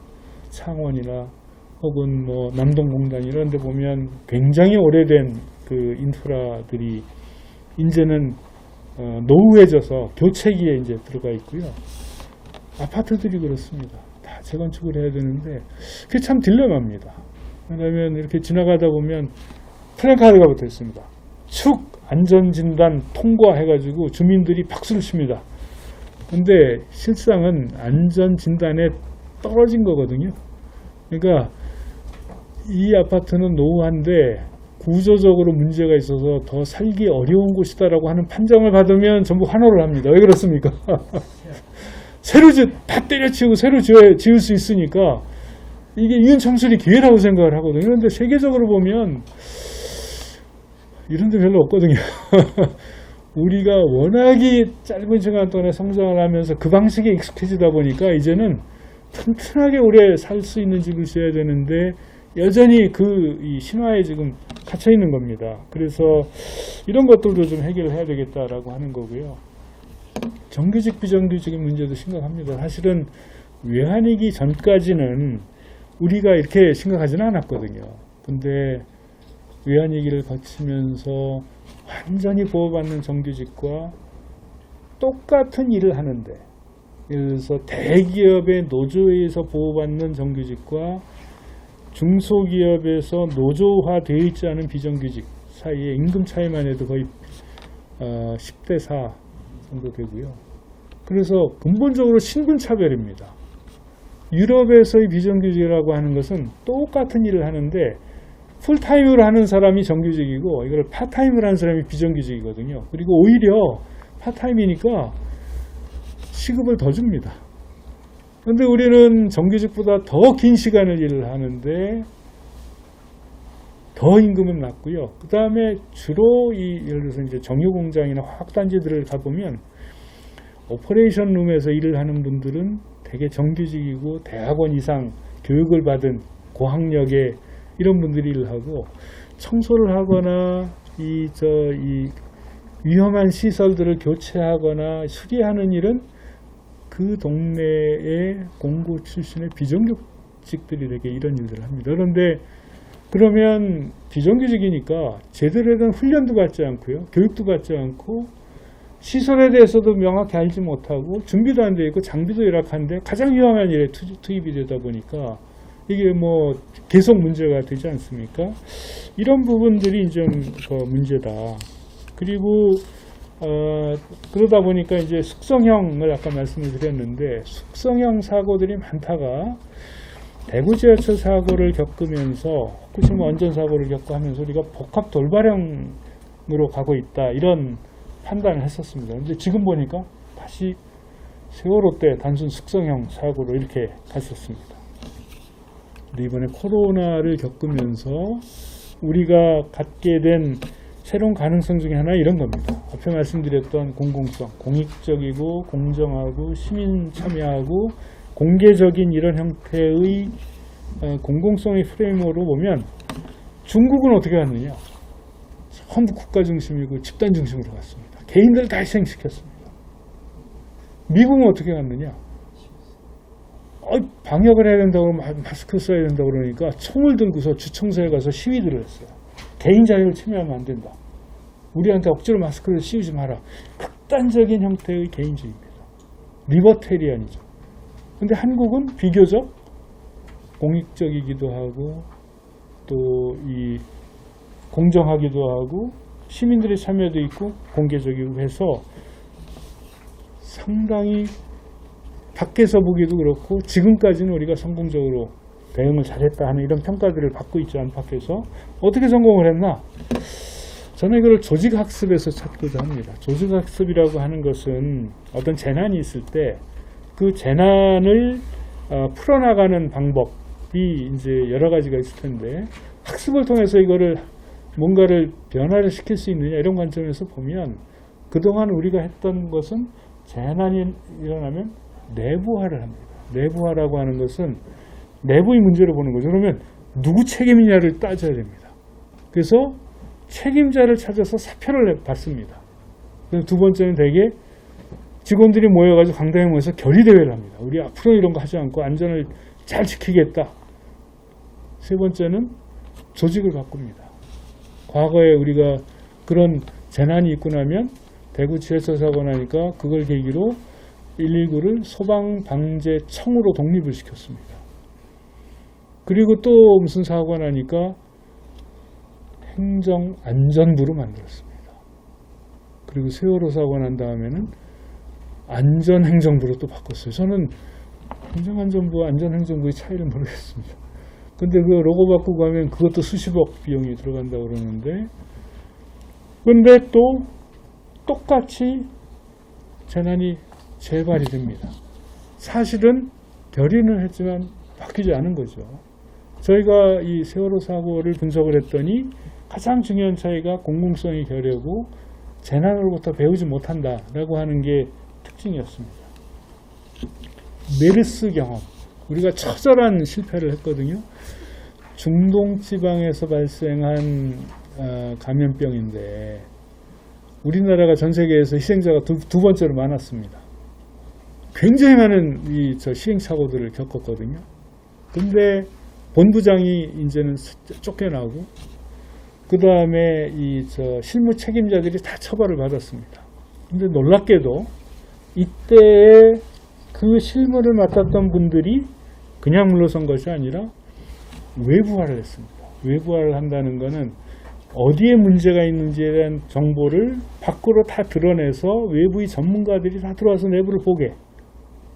창원이나 혹은 남동공단 이런 데 보면 굉장히 오래된 그 인프라들이 이제는 노후해져서 교체기에 이제 들어가 있고요. 아파트들이 그렇습니다. 다 재건축을 해야 되는데 그게 참 딜레마입니다. 왜냐하면 이렇게 지나가다 보면 플래카드가 붙어 있습니다. 축 안전진단 통과해가지고 주민들이 박수를 칩니다. 근데 실상은 안전진단에 떨어진 거거든요. 그러니까 이 아파트는 노후한데 구조적으로 문제가 있어서 더 살기 어려운 곳이다라고 하는 판정을 받으면 전부 환호를 합니다. 왜 그렇습니까? 새로 다 때려치우고 새로 지을 수 있으니까 이게 이윤창출이 기회라고 생각을 하거든요. 그런데 세계적으로 보면 이런 데 별로 없거든요. 우리가 워낙에 짧은 시간 동안에 성장을 하면서 그 방식에 익숙해지다 보니까 이제는 튼튼하게 오래 살 수 있는 집을 지어야 되는데 여전히 이 신화에 지금 갇혀 있는 겁니다. 그래서 이런 것들도 좀 해결을 해야 되겠다라고 하는 거고요. 정규직 비정규직의 문제도 심각합니다. 사실은 외환위기 전까지는 우리가 이렇게 심각하지는 않았거든요. 근데 외환위기를 거치면서 완전히 보호받는 정규직과 똑같은 일을 하는데 예를 들어서 대기업의 노조에서 보호받는 정규직과 중소기업에서 노조화되어 있지 않은 비정규직 사이의 임금 차이만 해도 거의 10대 4 정도 되고요. 그래서 근본적으로 신분차별입니다. 유럽에서의 비정규직이라고 하는 것은 똑같은 일을 하는데 풀타임으로 하는 사람이 정규직이고 이걸 파타임으로 하는 사람이 비정규직이거든요. 그리고 오히려 파타임이니까 시급을 더 줍니다. 그런데 우리는 정규직보다 더 긴 시간을 일을 하는데 더 임금은 낮고요. 그 다음에 주로 예를 들어서 이제 정유공장이나 화학단지들을 가보면 오퍼레이션 룸에서 일을 하는 분들은 되게 정규직이고 대학원 이상 교육을 받은 고학력의 이런 분들이 일을 하고 청소를 하거나 이 위험한 시설들을 교체하거나 수리하는 일은 그 동네의 공고 출신의 비정규직들이 되게 이런 일들을 합니다. 그런데 그러면 비정규직이니까 제대로 된 훈련도 받지 않고요. 교육도 받지 않고 시설에 대해서도 명확히 알지 못하고 준비도 안 되어 있고 장비도 열악한데 가장 위험한 일에 투입이 되다 보니까 이게 계속 문제가 되지 않습니까? 이런 부분들이 좀 문제다. 그리고 그러다 보니까 이제 숙성형을 아까 말씀을 드렸는데 숙성형 사고들이 많다가 대구 지하철 사고를 겪으면서 후쿠시마 원전 사고를 겪고 하면서 우리가 복합 돌발형으로 가고 있다 이런 판단을 했었습니다. 근데 지금 보니까 다시 세월호 때 단순 숙성형 사고로 이렇게 갔었습니다. 근데 이번에 코로나를 겪으면서 우리가 갖게 된 새로운 가능성 중에 하나 이런 겁니다. 앞에 말씀드렸던 공공성, 공익적이고 공정하고 시민 참여하고 공개적인 이런 형태의 공공성의 프레임으로 보면 중국은 어떻게 갔느냐? 전부 국가 중심이고 집단 중심으로 갔습니다. 개인들을 다 희생시켰습니다. 미국은 어떻게 갔느냐? 방역을 해야 된다고 마스크 써야 된다고 그러니까 총을 들고서 주청소에 가서 시위들을 했어요. 개인 자유를 침해하면 안 된다. 우리한테 억지로 마스크를 씌우지 마라. 극단적인 형태의 개인주의입니다. 리버테리안이죠. 근데 한국은 비교적 공익적이기도 하고 또 공정하기도 하고 시민들의 참여도 있고 공개적이고 해서 상당히 밖에서 보기도 그렇고 지금까지는 우리가 성공적으로 대응을 잘했다 하는 이런 평가들을 받고 있지 안팎에서 어떻게 성공을 했나? 저는 이걸 조직학습에서 찾고자 합니다. 조직학습이라고 하는 것은 어떤 재난이 있을 때 그 재난을 풀어나가는 방법이 이제 여러 가지가 있을 텐데 학습을 통해서 이거를 뭔가를 변화를 시킬 수 있느냐 이런 관점에서 보면 그동안 우리가 했던 것은 재난이 일어나면 내부화를 합니다. 내부화라고 하는 것은 내부의 문제를 보는 거죠. 그러면 누구 책임이냐를 따져야 됩니다. 그래서 책임자를 찾아서 사표를 받습니다. 두 번째는 대개 직원들이 모여가지고 강당에 모여서 결의대회를 합니다. 우리 앞으로 이런 거 하지 않고 안전을 잘 지키겠다. 세 번째는 조직을 바꿉니다. 과거에 우리가 그런 재난이 있고 나면 대구 지하철 사고 나니까 그걸 계기로 119를 소방방재청으로 독립을 시켰습니다. 그리고 또 무슨 사고가 나니까 행정안전부로 만들었습니다. 그리고 세월호 사고가 난 다음에는 안전행정부로 또 바꿨어요. 저는 행정안전부와 안전행정부의 차이를 모르겠습니다. 근데 그 로고 바꾸고 하면 그것도 수십억 비용이 들어간다고 그러는데 근데 또 똑같이 재난이 재발이 됩니다. 사실은 결의는 했지만 바뀌지 않은 거죠. 저희가 이 세월호 사고를 분석을 했더니 가장 중요한 차이가 공공성의 결여고 재난으로부터 배우지 못한다라고 하는 게 특징이었습니다. 메르스 경험, 우리가 처절한 실패를 했거든요. 중동 지방에서 발생한 감염병인데 우리나라가 전 세계에서 희생자가 두 번째로 많았습니다. 굉장히 많은 시행착오들을 겪었거든요. 근데 본부장이 이제는 쫓겨나고 그 다음에 실무 책임자들이 다 처벌을 받았습니다. 근데 놀랍게도 이때에 그 실무를 맡았던 분들이 그냥 물러선 것이 아니라 외부화를 했습니다. 외부화를 한다는 것은 어디에 문제가 있는지에 대한 정보를 밖으로 다 드러내서 외부의 전문가들이 다 들어와서 내부를 보게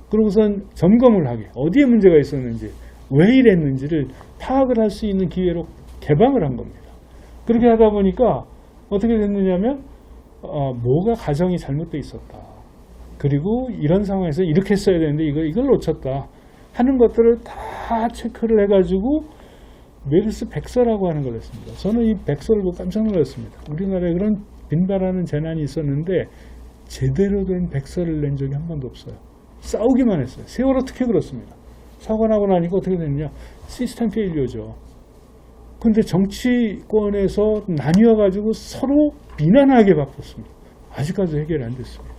그러고선 점검을 하게 어디에 문제가 있었는지 왜 이랬는지를 파악을 할 수 있는 기회로 개방을 한 겁니다. 그렇게 하다 보니까 어떻게 됐느냐면 뭐가 가정이 잘못되어 있었다. 그리고 이런 상황에서 이렇게 했어야 되는데 이걸 놓쳤다 하는 것들을 다 체크를 해가지고 메르스 백서라고 하는 걸 했습니다. 저는 이 백서를 보고 깜짝 놀랐습니다. 우리나라에 그런 빈발하는 재난이 있었는데 제대로 된 백서를 낸 적이 한 번도 없어요. 싸우기만 했어요. 세월호 특히 그렇습니다. 사고 나고 나니까 어떻게 됐느냐. 시스템 페일리어죠. 근데 정치권에서 나뉘어가지고 서로 비난하게 바꿨습니다. 아직까지 해결이 안 됐습니다.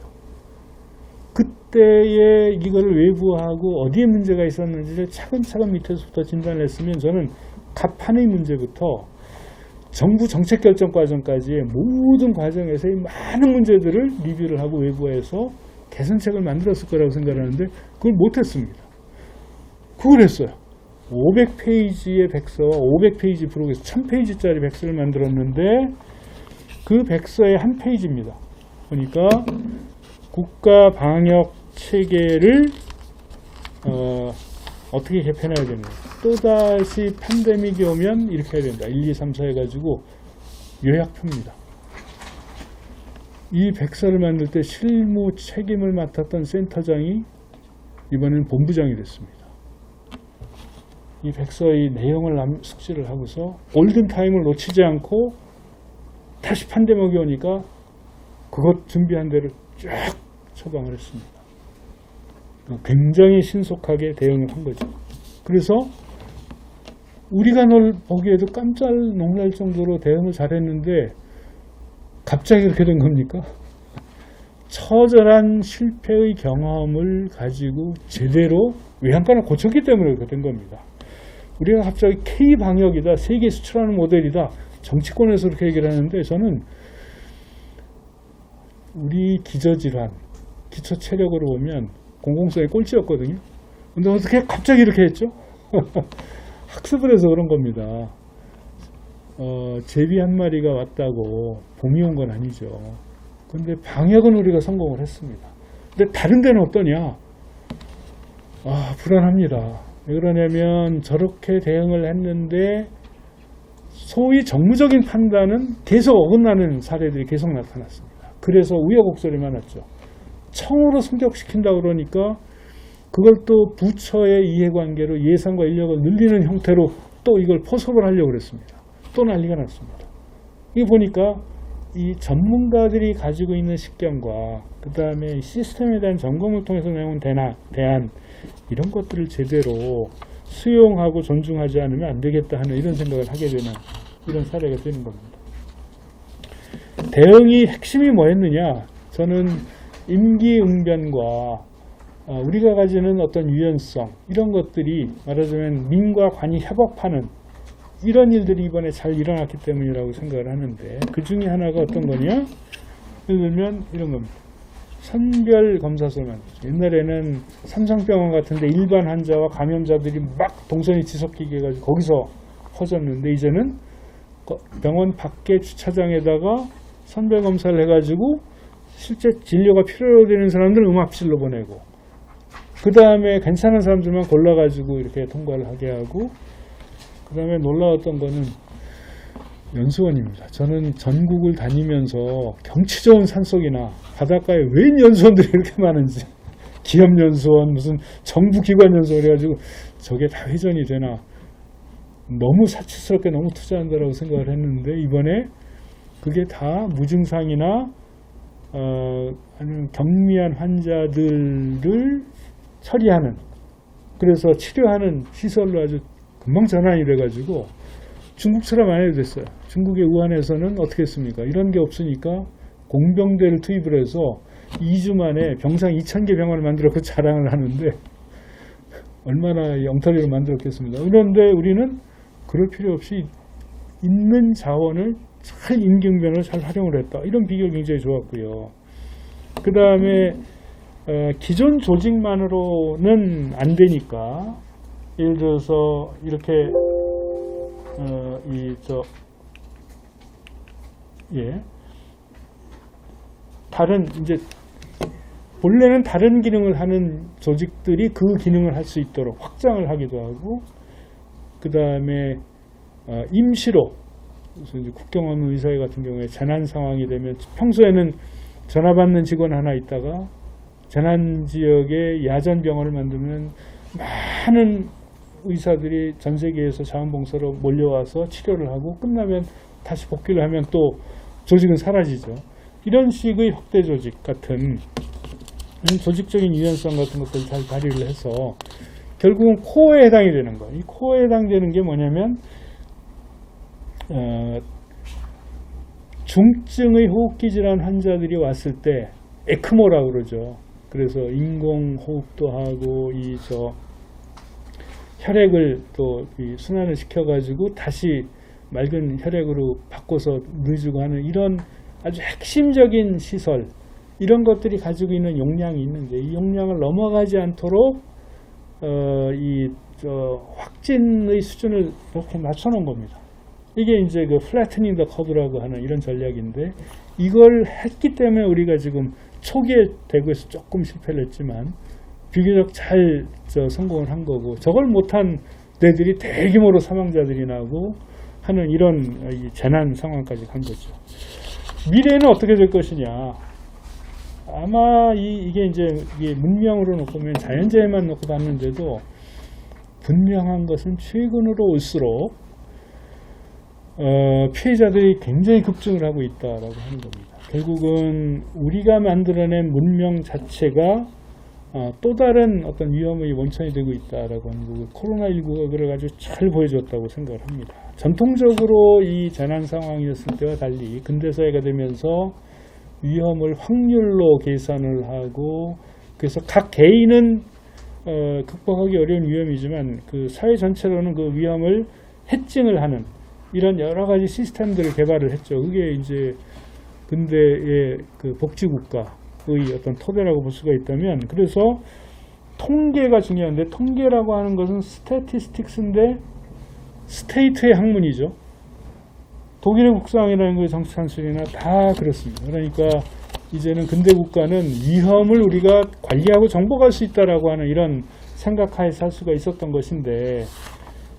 그때에 이거를 외부하고 어디에 문제가 있었는지를 차근차근 밑에서부터 진단을 했으면 저는 갑판의 문제부터 정부 정책 결정 과정까지의 모든 과정에서의 많은 문제들을 리뷰를 하고 외부에서 개선책을 만들었을 거라고 생각하는데 그걸 못했습니다. 그걸 했어요. 500페이지의 백서와 500페이지 프로그램에서 1000페이지짜리 백서를 만들었는데 그 백서의 한 페이지입니다. 그러니까 국가 방역 체계를 어떻게 개편해야 되는가. 또다시 팬데믹이 오면 이렇게 해야 된다. 1, 2, 3, 4 해가지고 요약표입니다. 이 백서를 만들 때 실무 책임을 맡았던 센터장이 이번에는 본부장이 됐습니다. 이 백서의 내용을 숙지를 하고서 골든타임을 놓치지 않고 다시 팬데믹이 오니까 그것 준비한 대로 쫙 처방을 했습니다. 굉장히 신속하게 대응을 한 거죠. 그래서 우리가 보기에도 깜짝 놀랄 정도로 대응을 잘했는데 갑자기 그렇게 된 겁니까? 처절한 실패의 경험을 가지고 제대로 외양간을 고쳤기 때문에 그렇게 된 겁니다. 우리가 갑자기 K방역이다, 세계 수출하는 모델이다, 정치권에서 그렇게 얘기를 하는데 저는 우리 기저질환, 기초체력으로 보면 공공성의 꼴찌였거든요. 근데 어떻게 갑자기 이렇게 했죠? 학습을 해서 그런 겁니다. 제비 한 마리가 왔다고 봄이 온 건 아니죠. 근데 방역은 우리가 성공을 했습니다. 근데 다른 데는 어떠냐? 불안합니다. 왜 그러냐면 저렇게 대응을 했는데 소위 정무적인 판단은 계속 어긋나는 사례들이 계속 나타났습니다. 그래서 우여곡절이 많았죠. 청으로 승격시킨다 그러니까 그걸 또 부처의 이해관계로 예산과 인력을 늘리는 형태로 또 이걸 포섭을 하려고 그랬습니다. 또 난리가 났습니다. 이거 보니까 이 전문가들이 가지고 있는 식견과 그 다음에 시스템에 대한 점검을 통해서 내온 대안 이런 것들을 제대로 수용하고 존중하지 않으면 안 되겠다 하는 이런 생각을 하게 되는 이런 사례가 되는 겁니다. 대응이 핵심이 뭐였느냐? 저는 임기응변과 우리가 가지는 어떤 유연성 이런 것들이 말하자면 민과 관이 협업하는 이런 일들이 이번에 잘 일어났기 때문이라고 생각을 하는데 그 중에 하나가 어떤 거냐? 예를 들면 이런 겁니다. 선별검사소만 옛날에는 삼성병원 같은데 일반 환자와 감염자들이 막 동선이 뒤섞이게 해가지고 거기서 퍼졌는데 이제는 병원 밖에 주차장에다가 선별검사를 해가지고 실제 진료가 필요되는 사람들은 응압실로 보내고 그 다음에 괜찮은 사람들만 골라가지고 이렇게 통과를 하게 하고 그 다음에 놀라웠던 거는 연수원입니다. 저는 전국을 다니면서 경치 좋은 산속이나 바닷가에 웬 연수원들이 이렇게 많은지 기업연수원 무슨 정부기관연수원 그래가지고 저게 다 회전이 되나 너무 사치스럽게 너무 투자한다라고 생각을 했는데 이번에 그게 다 무증상이나 아니면 경미한 환자들을 처리하는 그래서 치료하는 시설로 아주 금방 전환이 돼가지고 중국처럼 안 해도 됐어요. 중국의 우한에서는 어떻게 했습니까? 이런 게 없으니까 공병대를 투입을 해서 2주 만에 병상 2,000개 병원을 만들어 그 자랑을 하는데 얼마나 엉터리로 만들었겠습니다. 그런데 우리는 그럴 필요 없이 있는 자원을 잘 임기응변을 잘 활용을 했다. 이런 비결 굉장히 좋았고요. 그 다음에 기존 조직만으로는 안 되니까 예를 들어서 이렇게 다른 이제 본래는 다른 기능을 하는 조직들이 그 기능을 할 수 있도록 확장을 하기도 하고 그 다음에 임시로 그래서 이제 국경업무 의사회 같은 경우에 재난 상황이 되면 평소에는 전화 받는 직원 하나 있다가 재난 지역에 야전 병원을 만들면 많은 의사들이 전 세계에서 자원봉사로 몰려와서 치료를 하고 끝나면 다시 복귀를 하면 또 조직은 사라지죠. 이런 식의 확대 조직 같은 조직적인 유연성 같은 것들을 잘 발휘를 해서 결국은 코어에 해당이 되는 거예요. 이 코어에 해당되는 게 뭐냐면 중증의 호흡기 질환 환자들이 왔을 때 에크모라고 그러죠. 그래서 인공호흡도 하고 혈액을 또 순환을 시켜가지고 다시 맑은 혈액으로 바꿔서 넣어주고 하는 이런 아주 핵심적인 시설 이런 것들이 가지고 있는 용량이 있는데 이 용량을 넘어가지 않도록 확진의 수준을 이렇게 낮춰놓은 겁니다. 이게 이제 그 플래트닝 더 커브라고 하는 이런 전략인데 이걸 했기 때문에 우리가 지금 초기에 대구에서 조금 실패를 했지만 비교적 잘 성공을 한 거고 저걸 못한 데들이 대규모로 사망자들이 나고 하는 이런 재난 상황까지 간 거죠. 미래는 어떻게 될 것이냐. 아마 이게 문명으로 놓고 보면 자연재해만 놓고 봤는데도 분명한 것은 최근으로 올수록 피해자들이 굉장히 급증을 하고 있다라고 하는 겁니다. 결국은 우리가 만들어낸 문명 자체가 또 다른 어떤 위험의 원천이 되고 있다라고 하는 거고 코로나19가 그걸 아주 잘 보여줬다고 생각을 합니다. 전통적으로 이 재난 상황이었을 때와 달리 근대사회가 되면서 위험을 확률로 계산을 하고 그래서 각 개인은 극복하기 어려운 위험이지만 그 사회 전체로는 그 위험을 해칭을 하는 이런 여러 가지 시스템들을 개발을 했죠. 그게 이제 근대의 그 복지국가의 어떤 토대라고 볼 수가 있다면 그래서 통계가 중요한데 통계라고 하는 것은 스태티스틱스인데 스테이트의 학문이죠. 독일의 국상이라는 거 정치 산술이나 다 그렇습니다. 그러니까 이제는 근대 국가는 위험을 우리가 관리하고 정복할 수 있다라고 하는 이런 생각하에 살 수가 있었던 것인데,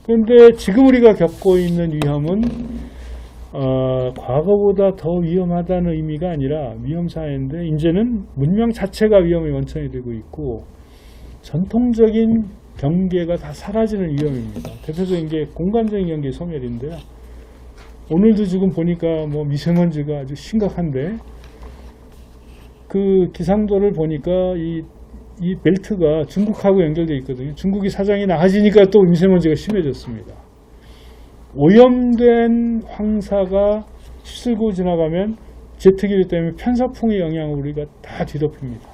그런데 지금 우리가 겪고 있는 위험은 과거보다 더 위험하다는 의미가 아니라 위험사회인데, 이제는 문명 자체가 위험의 원천이 되고 있고 전통적인 경계가 다 사라지는 위험입니다. 대표적인 게 공간적인 경계 소멸인데요. 오늘도 지금 보니까 뭐 미세먼지가 아주 심각한데, 그 기상도를 보니까 이 벨트가 중국하고 연결되어 있거든요. 중국이 사장이 나아지니까 또 미세먼지가 심해졌습니다. 오염된 황사가 휩쓸고 지나가면 제트기류 때문에 편사풍의 영향을 우리가 다 뒤덮습니다.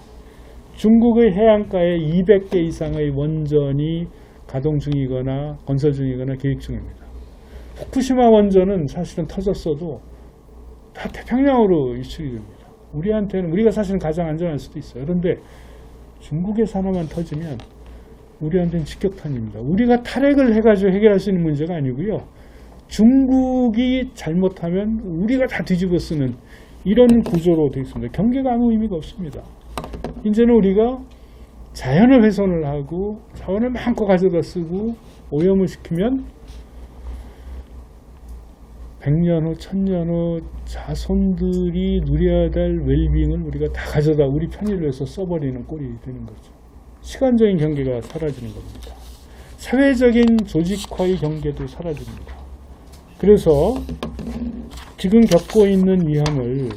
중국의 해안가에 200개 이상의 원전이 가동 중이거나 건설 중이거나 계획 중입니다. 후쿠시마 원전은 사실은 터졌어도 다 태평양으로 유출이 됩니다. 우리한테는, 우리가 사실은 가장 안전할 수도 있어요. 그런데 중국에서 하나만 터지면 우리한테는 직격탄입니다. 우리가 탈핵을 해가지고 해결할 수 있는 문제가 아니고요. 중국이 잘못하면 우리가 다 뒤집어 쓰는 이런 구조로 되어 있습니다. 경계가 아무 의미가 없습니다. 이제는 우리가 자연을 훼손을 하고 자원을 마음껏 가져다 쓰고 오염을 시키면 100년 후, 1000년 후 자손들이 누려야 될 웰빙을 우리가 다 가져다 우리 편의를 위해서 써버리는 꼴이 되는 거죠. 시간적인 경계가 사라지는 겁니다. 사회적인 조직화의 경계도 사라집니다. 그래서 지금 겪고 있는 위험을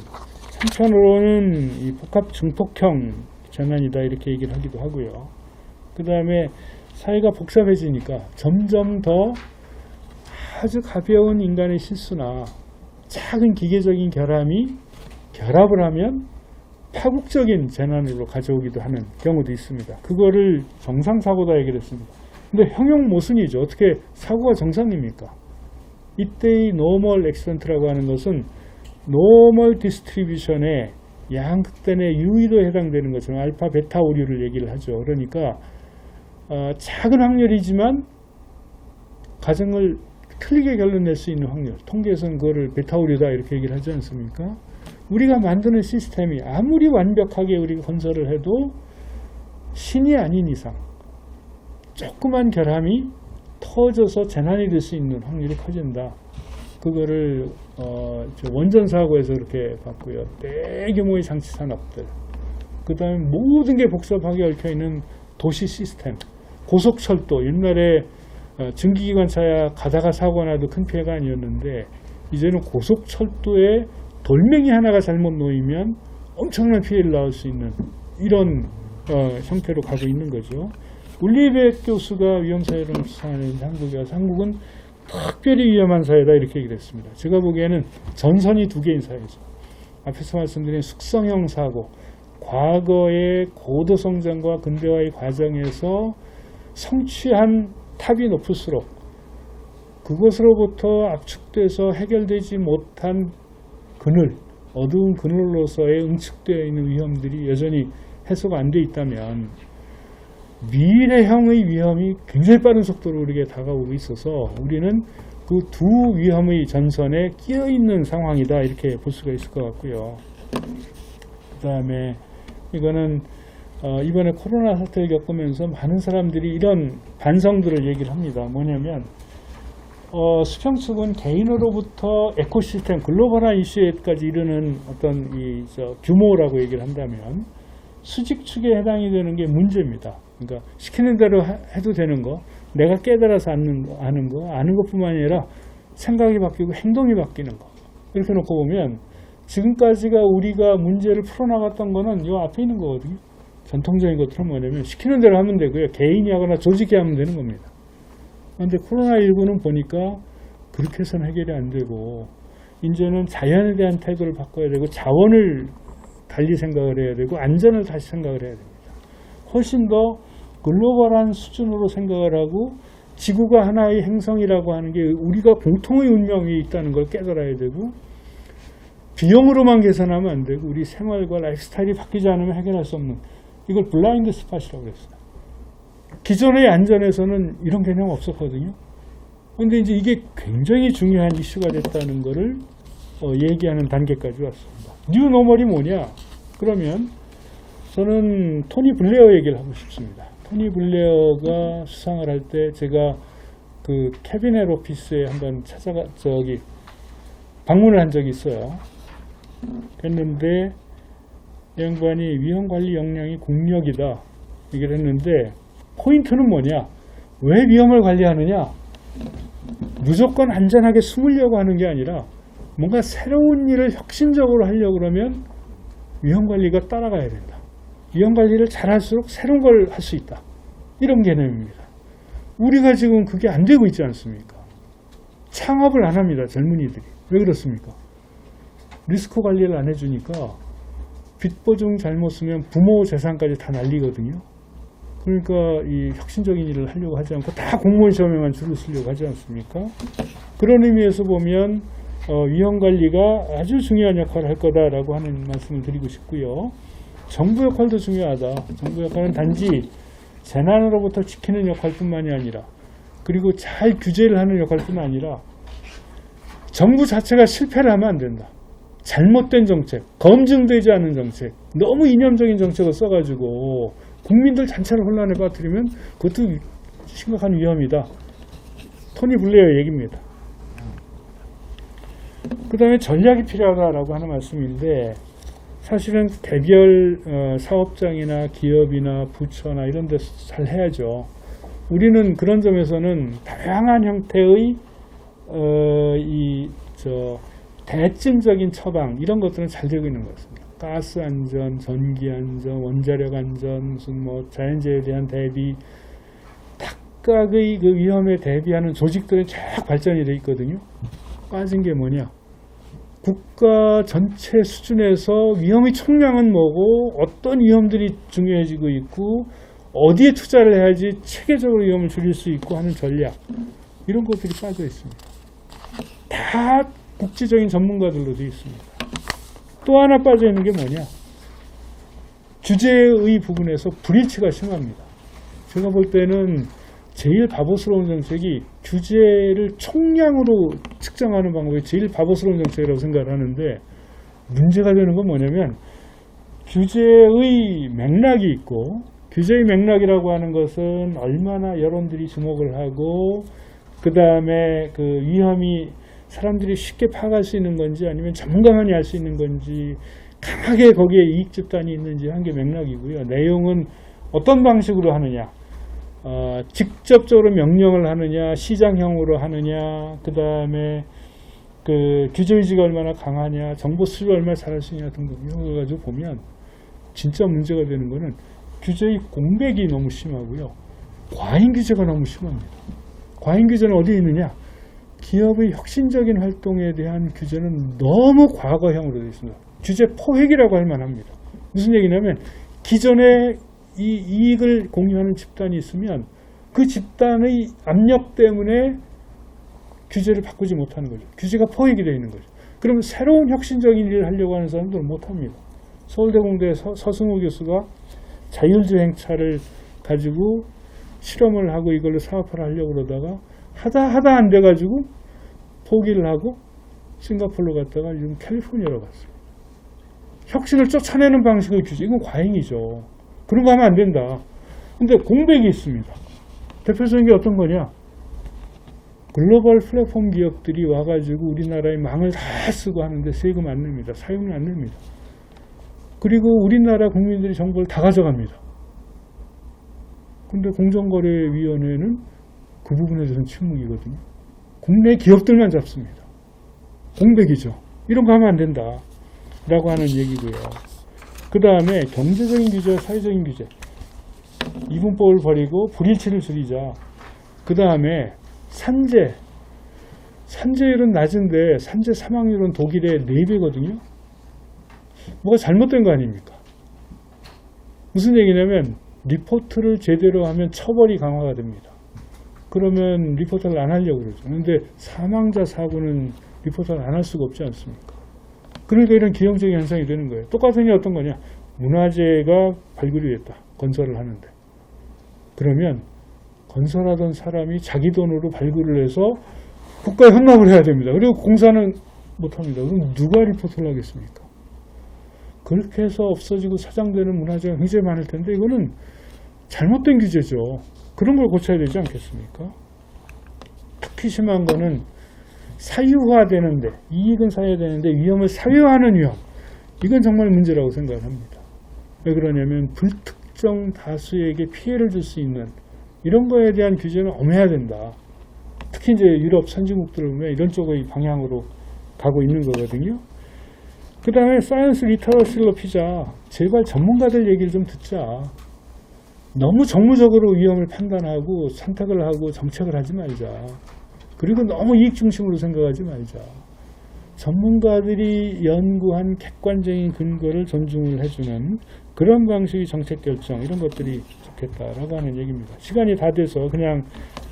한편으로는 이 복합 증폭형 재난이다 이렇게 얘기를 하기도 하고요. 그 다음에 사회가 복잡해지니까 점점 더 아주 가벼운 인간의 실수나 작은 기계적인 결합을 하면 파국적인 재난으로 가져오기도 하는 경우도 있습니다. 그거를 정상사고다 얘기를 했습니다. 근데 형용 모순이죠. 어떻게 사고가 정상입니까? 이때의 노멀 액시던트라고 하는 것은 노멀 디스트리뷰션의 양극단의 유의도에 해당되는 것처럼 알파, 베타 오류를 얘기를 하죠. 그러니까 작은 확률이지만 가정을 틀리게 결론낼 수 있는 확률, 통계에서는 그거를 베타 오류다 이렇게 얘기를 하지 않습니까? 우리가 만드는 시스템이 아무리 완벽하게 우리가 건설을 해도 신이 아닌 이상 조그만 결함이 터져서 재난이 될 수 있는 확률이 커진다. 그거를 원전 사고에서 그렇게 봤고요. 대규모의 장치 산업들, 그 다음에 모든 게 복잡하게 얽혀있는 도시 시스템, 고속철도, 옛날에 증기기관차야 가다가 사고가 나도 큰 피해가 아니었는데 이제는 고속철도에 돌멩이 하나가 잘못 놓이면 엄청난 피해를 낳을 수 있는 이런 형태로 가고 있는 거죠. 울리백 교수가 위험사회론을 추천하는 한국은 특별히 위험한 사회다 이렇게 얘기를 했습니다. 제가 보기에는 전선이 두 개인 사회죠. 앞에서 말씀드린 숙성형 사고, 과거의 고도 성장과 근대화의 과정에서 성취한 탑이 높을수록 그것으로부터 압축돼서 해결되지 못한 그늘, 어두운 그늘로서의 응축되어 있는 위험들이 여전히 해소가 안 돼 있다면 미래형의 위험이 굉장히 빠른 속도로 우리에게 다가오고 있어서 우리는 그 두 위험의 전선에 끼어 있는 상황이다 이렇게 볼 수가 있을 것 같고요. 그 다음에 이거는 이번에 코로나 사태를 겪으면서 많은 사람들이 이런 반성들을 얘기를 합니다. 뭐냐면 수평축은 개인으로부터 에코시스템 글로벌한 이슈에까지 이르는 어떤 규모라고 얘기를 한다면 수직축에 해당이 되는 게 문제입니다. 그러니까 시키는 대로 해도 되는 거, 내가 깨달아서 아는 것뿐만 아니라 생각이 바뀌고 행동이 바뀌는 거. 이렇게 놓고 보면 지금까지가 우리가 문제를 풀어나갔던 거는 이 앞에 있는 거거든요. 전통적인 것들은 뭐냐면 시키는 대로 하면 되고요. 개인이 하거나 조직이 하면 되는 겁니다. 그런데 코로나19는 보니까 그렇게 해서는 해결이 안 되고 이제는 자연에 대한 태도를 바꿔야 되고 자원을 달리 생각을 해야 되고 안전을 다시 생각을 해야 됩니다. 훨씬 더 글로벌한 수준으로 생각을 하고 지구가 하나의 행성이라고 하는 게 우리가 공통의 운명 위에 있다는 걸 깨달아야 되고 비용으로만 계산하면 안 되고 우리 생활과 라이프 스타일이 바뀌지 않으면 해결할 수 없는 이걸 블라인드 스팟이라고 그랬어요. 기존의 안전에서는 이런 개념 없었거든요. 근데 이제 이게 굉장히 중요한 이슈가 됐다는 거를 얘기하는 단계까지 왔습니다. 뉴 노멀이 뭐냐? 그러면 저는 토니 블레어 얘기를 하고 싶습니다. 토니 블레어가 수상을 할 때 제가 그 캐비넷 오피스에 한번 방문을 한 적이 있어요. 그랬는데 양반이 위험관리 역량이 국력이다 얘기를 했는데, 포인트는 뭐냐? 왜 위험을 관리하느냐? 무조건 안전하게 숨으려고 하는 게 아니라 뭔가 새로운 일을 혁신적으로 하려고 그러면 위험관리가 따라가야 된다. 위험관리를 잘할수록 새로운 걸 할 수 있다. 이런 개념입니다. 우리가 지금 그게 안 되고 있지 않습니까? 창업을 안 합니다. 젊은이들이. 왜 그렇습니까? 리스크 관리를 안 해주니까 빚 보증 잘못 쓰면 부모 재산까지 다 날리거든요. 그러니까 이 혁신적인 일을 하려고 하지 않고 다 공무원 시험에만 줄을 서려고 하지 않습니까? 그런 의미에서 보면 위험관리가 아주 중요한 역할을 할 거다라고 하는 말씀을 드리고 싶고요. 정부 역할도 중요하다. 정부 역할은 단지 재난으로부터 지키는 역할뿐만이 아니라, 그리고 잘 규제를 하는 역할뿐만 아니라, 정부 자체가 실패를 하면 안 된다. 잘못된 정책, 검증되지 않은 정책, 너무 이념적인 정책을 써가지고 국민들 전체를 혼란에 빠뜨리면 그것도 심각한 위험이다. 토니 블레어 얘기입니다. 그 다음에 전략이 필요하다라고 하는 말씀인데, 사실은 개별 사업장이나 기업이나 부처나 이런 데서 잘 해야죠. 우리는 그런 점에서는 다양한 형태의 대증적인 처방 이런 것들은 잘 되고 있는 것 같습니다. 가스 안전, 전기 안전, 원자력 안전, 무슨 자연재해에 대한 대비, 각각의 그 위험에 대비하는 조직들은 쫙 발전이 되어 있거든요. 빠진 게 뭐냐? 국가 전체 수준에서 위험의 총량은 뭐고 어떤 위험들이 중요해지고 있고 어디에 투자를 해야지 체계적으로 위험을 줄일 수 있고 하는 전략, 이런 것들이 빠져 있습니다. 다 국제적인 전문가들로 되어 있습니다. 또 하나 빠져 있는 게 뭐냐? 규제의 부분에서 불일치가 심합니다. 제가 볼 때는 제일 바보스러운 정책이 규제를 총량으로 측정하는 방법이 제일 바보스러운 정책이라고 생각을 하는데, 문제가 되는 건 뭐냐면 규제의 맥락이 있고, 규제의 맥락이라고 하는 것은 얼마나 여론들이 주목을 하고, 그 다음에 그 위험이 사람들이 쉽게 파악할 수 있는 건지 아니면 전문가만이 알 수 있는 건지, 강하게 거기에 이익 집단이 있는지 한 게 맥락이고요. 내용은 어떤 방식으로 하느냐, 직접적으로 명령을 하느냐, 시장형으로 하느냐, 그 다음에 그 규제 의지가 얼마나 강하냐, 정보 수집을 얼마나 잘할 수 있냐 등등 이런 걸 가지고 보면 진짜 문제가 되는 거는 규제의 공백이 너무 심하고요. 과잉 규제가 너무 심합니다. 과잉 규제는 어디에 있느냐? 기업의 혁신적인 활동에 대한 규제는 너무 과거형으로 되어 있습니다. 규제 포획이라고 할 만합니다. 무슨 얘기냐면 기존에 이 이익을 공유하는 집단이 있으면 그 집단의 압력 때문에 규제를 바꾸지 못하는 거죠. 규제가 포획이 되어 있는 거죠. 그러면 새로운 혁신적인 일을 하려고 하는 사람들은 못합니다. 서울대공대 서승우 교수가 자율주행차를 가지고 실험을 하고 이걸로 사업화를 하려고 그러다가 하다 안 돼가지고 포기를 하고 싱가포르로 갔다가 지금 캘리포니아로 갔어요. 혁신을 쫓아내는 방식의 규제, 이건 과잉이죠. 그런 거 하면 안 된다. 근데 공백이 있습니다. 대표적인 게 어떤 거냐? 글로벌 플랫폼 기업들이 와가지고 우리나라의 망을 다 쓰고 하는데 세금 안 냅니다. 사용료 안 냅니다. 그리고 우리나라 국민들이 정보를 다 가져갑니다. 근데 공정거래위원회는 그 부분에 대해서는 침묵이거든요. 국내 기업들만 잡습니다. 공백이죠. 이런 거 하면 안 된다. 라고 하는 얘기고요. 그 다음에 경제적인 규제와 사회적인 규제, 이분법을 버리고 불일치를 줄이자. 그 다음에 산재율은 낮은데 산재 사망률은 독일의 4배거든요. 뭐가 잘못된 거 아닙니까? 무슨 얘기냐면 리포트를 제대로 하면 처벌이 강화가 됩니다. 그러면 리포트를 안 하려고 그러죠. 그런데 사망자 사고는 리포트를 안 할 수가 없지 않습니까? 그러니까 이런 기형적인 현상이 되는 거예요. 똑같은 게 어떤 거냐? 문화재가 발굴이 됐다. 건설을 하는데. 그러면 건설하던 사람이 자기 돈으로 발굴을 해서 국가에 헌납을 해야 됩니다. 그리고 공사는 못합니다. 그럼 누가 리포트를 하겠습니까? 그렇게 해서 없어지고 사장되는 문화재가 굉장히 많을 텐데 이거는 잘못된 규제죠. 그런 걸 고쳐야 되지 않겠습니까? 특히 심한 거는 사유화되는데, 이익은 사유화되는데 위험을 사유화하는 위험, 이건 정말 문제라고 생각을 합니다. 왜 그러냐면 불특정 다수에게 피해를 줄 수 있는 이런 거에 대한 규제는 엄해야 된다. 특히 이제 유럽 선진국들을 보면 이런 쪽의 방향으로 가고 있는 거거든요. 그 다음에 사이언스 리터러시를 높이자. 제발 전문가들 얘기를 좀 듣자. 너무 정무적으로 위험을 판단하고 선택을 하고 정책을 하지 말자. 그리고 너무 이익 중심으로 생각하지 말자. 전문가들이 연구한 객관적인 근거를 존중을 해주는 그런 방식의 정책 결정, 이런 것들이 좋겠다라고 하는 얘기입니다. 시간이 다 돼서 그냥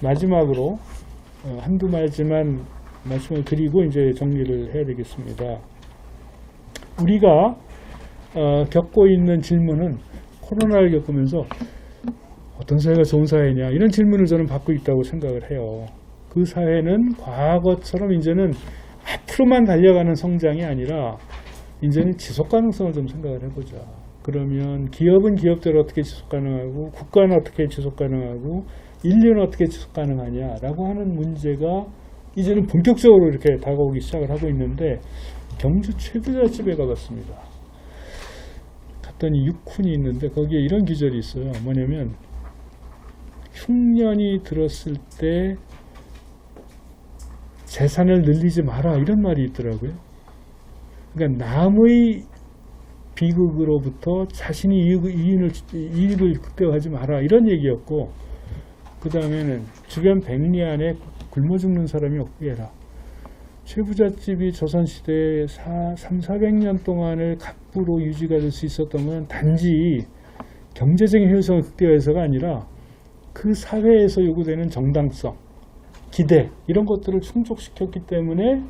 마지막으로 한두 마디만 말씀을 드리고 이제 정리를 해야 되겠습니다. 우리가 겪고 있는 질문은 코로나를 겪으면서 어떤 사회가 좋은 사회냐, 이런 질문을 저는 받고 있다고 생각을 해요. 그 사회는 과거처럼 이제는 앞으로만 달려가는 성장이 아니라 이제는 지속 가능성을 좀 생각을 해보자. 그러면 기업은 기업대로 어떻게 지속 가능하고, 국가는 어떻게 지속 가능하고, 인류는 어떻게 지속 가능하냐라고 하는 문제가 이제는 본격적으로 이렇게 다가오기 시작을 하고 있는데, 경주 최부잣집에 가봤습니다. 갔더니 육훈이 있는데 거기에 이런 기절이 있어요. 뭐냐면 흉년이 들었을 때 재산을 늘리지 마라, 이런 말이 있더라고요. 그러니까 남의 비극으로부터 자신이 이익을 극대화하지 마라, 이런 얘기였고, 그 다음에는 주변 백리 안에 굶어 죽는 사람이 없게 해라. 최부잣집이 조선시대에 300~400년 동안을 갑부로 유지가 될 수 있었던 건 단지 경제적인 효율성을 극대화해서가 아니라 그 사회에서 요구되는 정당성, 기대, 이런 것들을 충족시켰기 때문에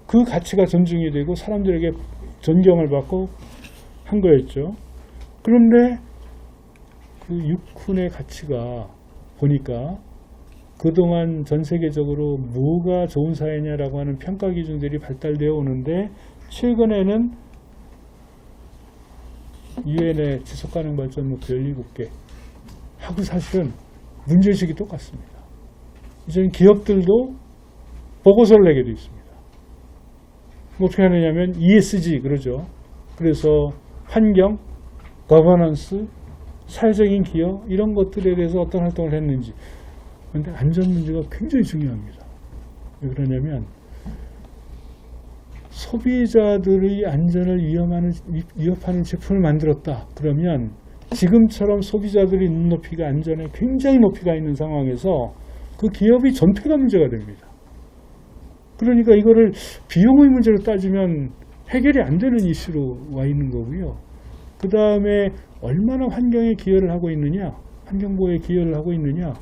그 가치가 존중이 되고 사람들에게 존경을 받고 한 거였죠. 그런데 그 육훈의 가치가 보니까 그동안 전 세계적으로 뭐가 좋은 사회냐라고 하는 평가 기준들이 발달되어 오는데, 최근에는 유엔의 지속가능 발전 목표 17개 하고 사실은 문제의식이 똑같습니다. 이제는 기업들도 보고서를 내게 되어 있습니다. 어떻게 하느냐면 ESG 그러죠. 그래서 환경, 거버넌스, 사회적인 기여, 이런 것들에 대해서 어떤 활동을 했는지. 그런데 안전 문제가 굉장히 중요합니다. 왜 그러냐면 소비자들의 안전을 위협하는 제품을 만들었다. 그러면 지금처럼 소비자들의 눈높이가 안전에 굉장히 높이가 있는 상황에서 그 기업이 전폐가 문제가 됩니다. 그러니까 이거를 비용의 문제로 따지면 해결이 안 되는 이슈로 와 있는 거고요. 그 다음에 얼마나 환경에 기여를 하고 있느냐, 환경보호에 기여를 하고 있느냐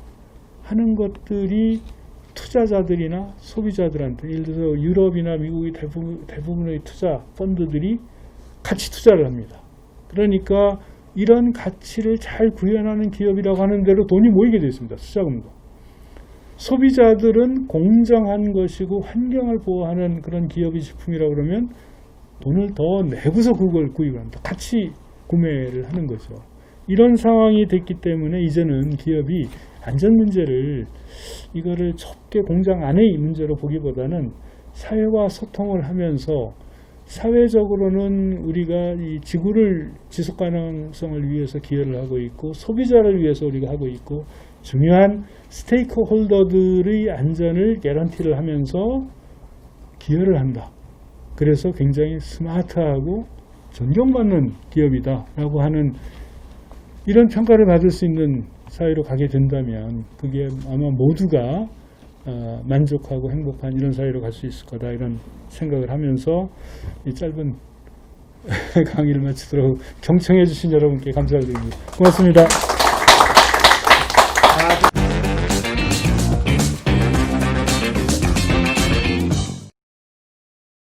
하는 것들이 투자자들이나 소비자들한테, 예를 들어서 유럽이나 미국의 대부분의 투자 펀드들이 가치 투자를 합니다. 그러니까 이런 가치를 잘 구현하는 기업이라고 하는 대로 돈이 모이게 되어 있습니다. 투자금도. 소비자들은 공정한 것이고 환경을 보호하는 그런 기업이 식품이라고 그러면 돈을 더 내고서 그걸 구입을 합니다. 같이 구매를 하는 거죠. 이런 상황이 됐기 때문에 이제는 기업이 안전 문제를 이거를 좁게 공장 안의 문제로 보기보다는 사회와 소통을 하면서 사회적으로는 우리가 이 지구를 지속 가능성을 위해서 기여를 하고 있고, 소비자를 위해서 우리가 하고 있고, 중요한 스테이크 홀더들의 안전을 개런티를 하면서 기여를 한다. 그래서 굉장히 스마트하고 존경받는 기업이다라고 하는 이런 평가를 받을 수 있는 사회로 가게 된다면 그게 아마 모두가 만족하고 행복한 이런 사회로 갈 수 있을 거다, 이런 생각을 하면서 이 짧은 강의를 마치도록 경청해 주신 여러분께 감사드립니다. 고맙습니다.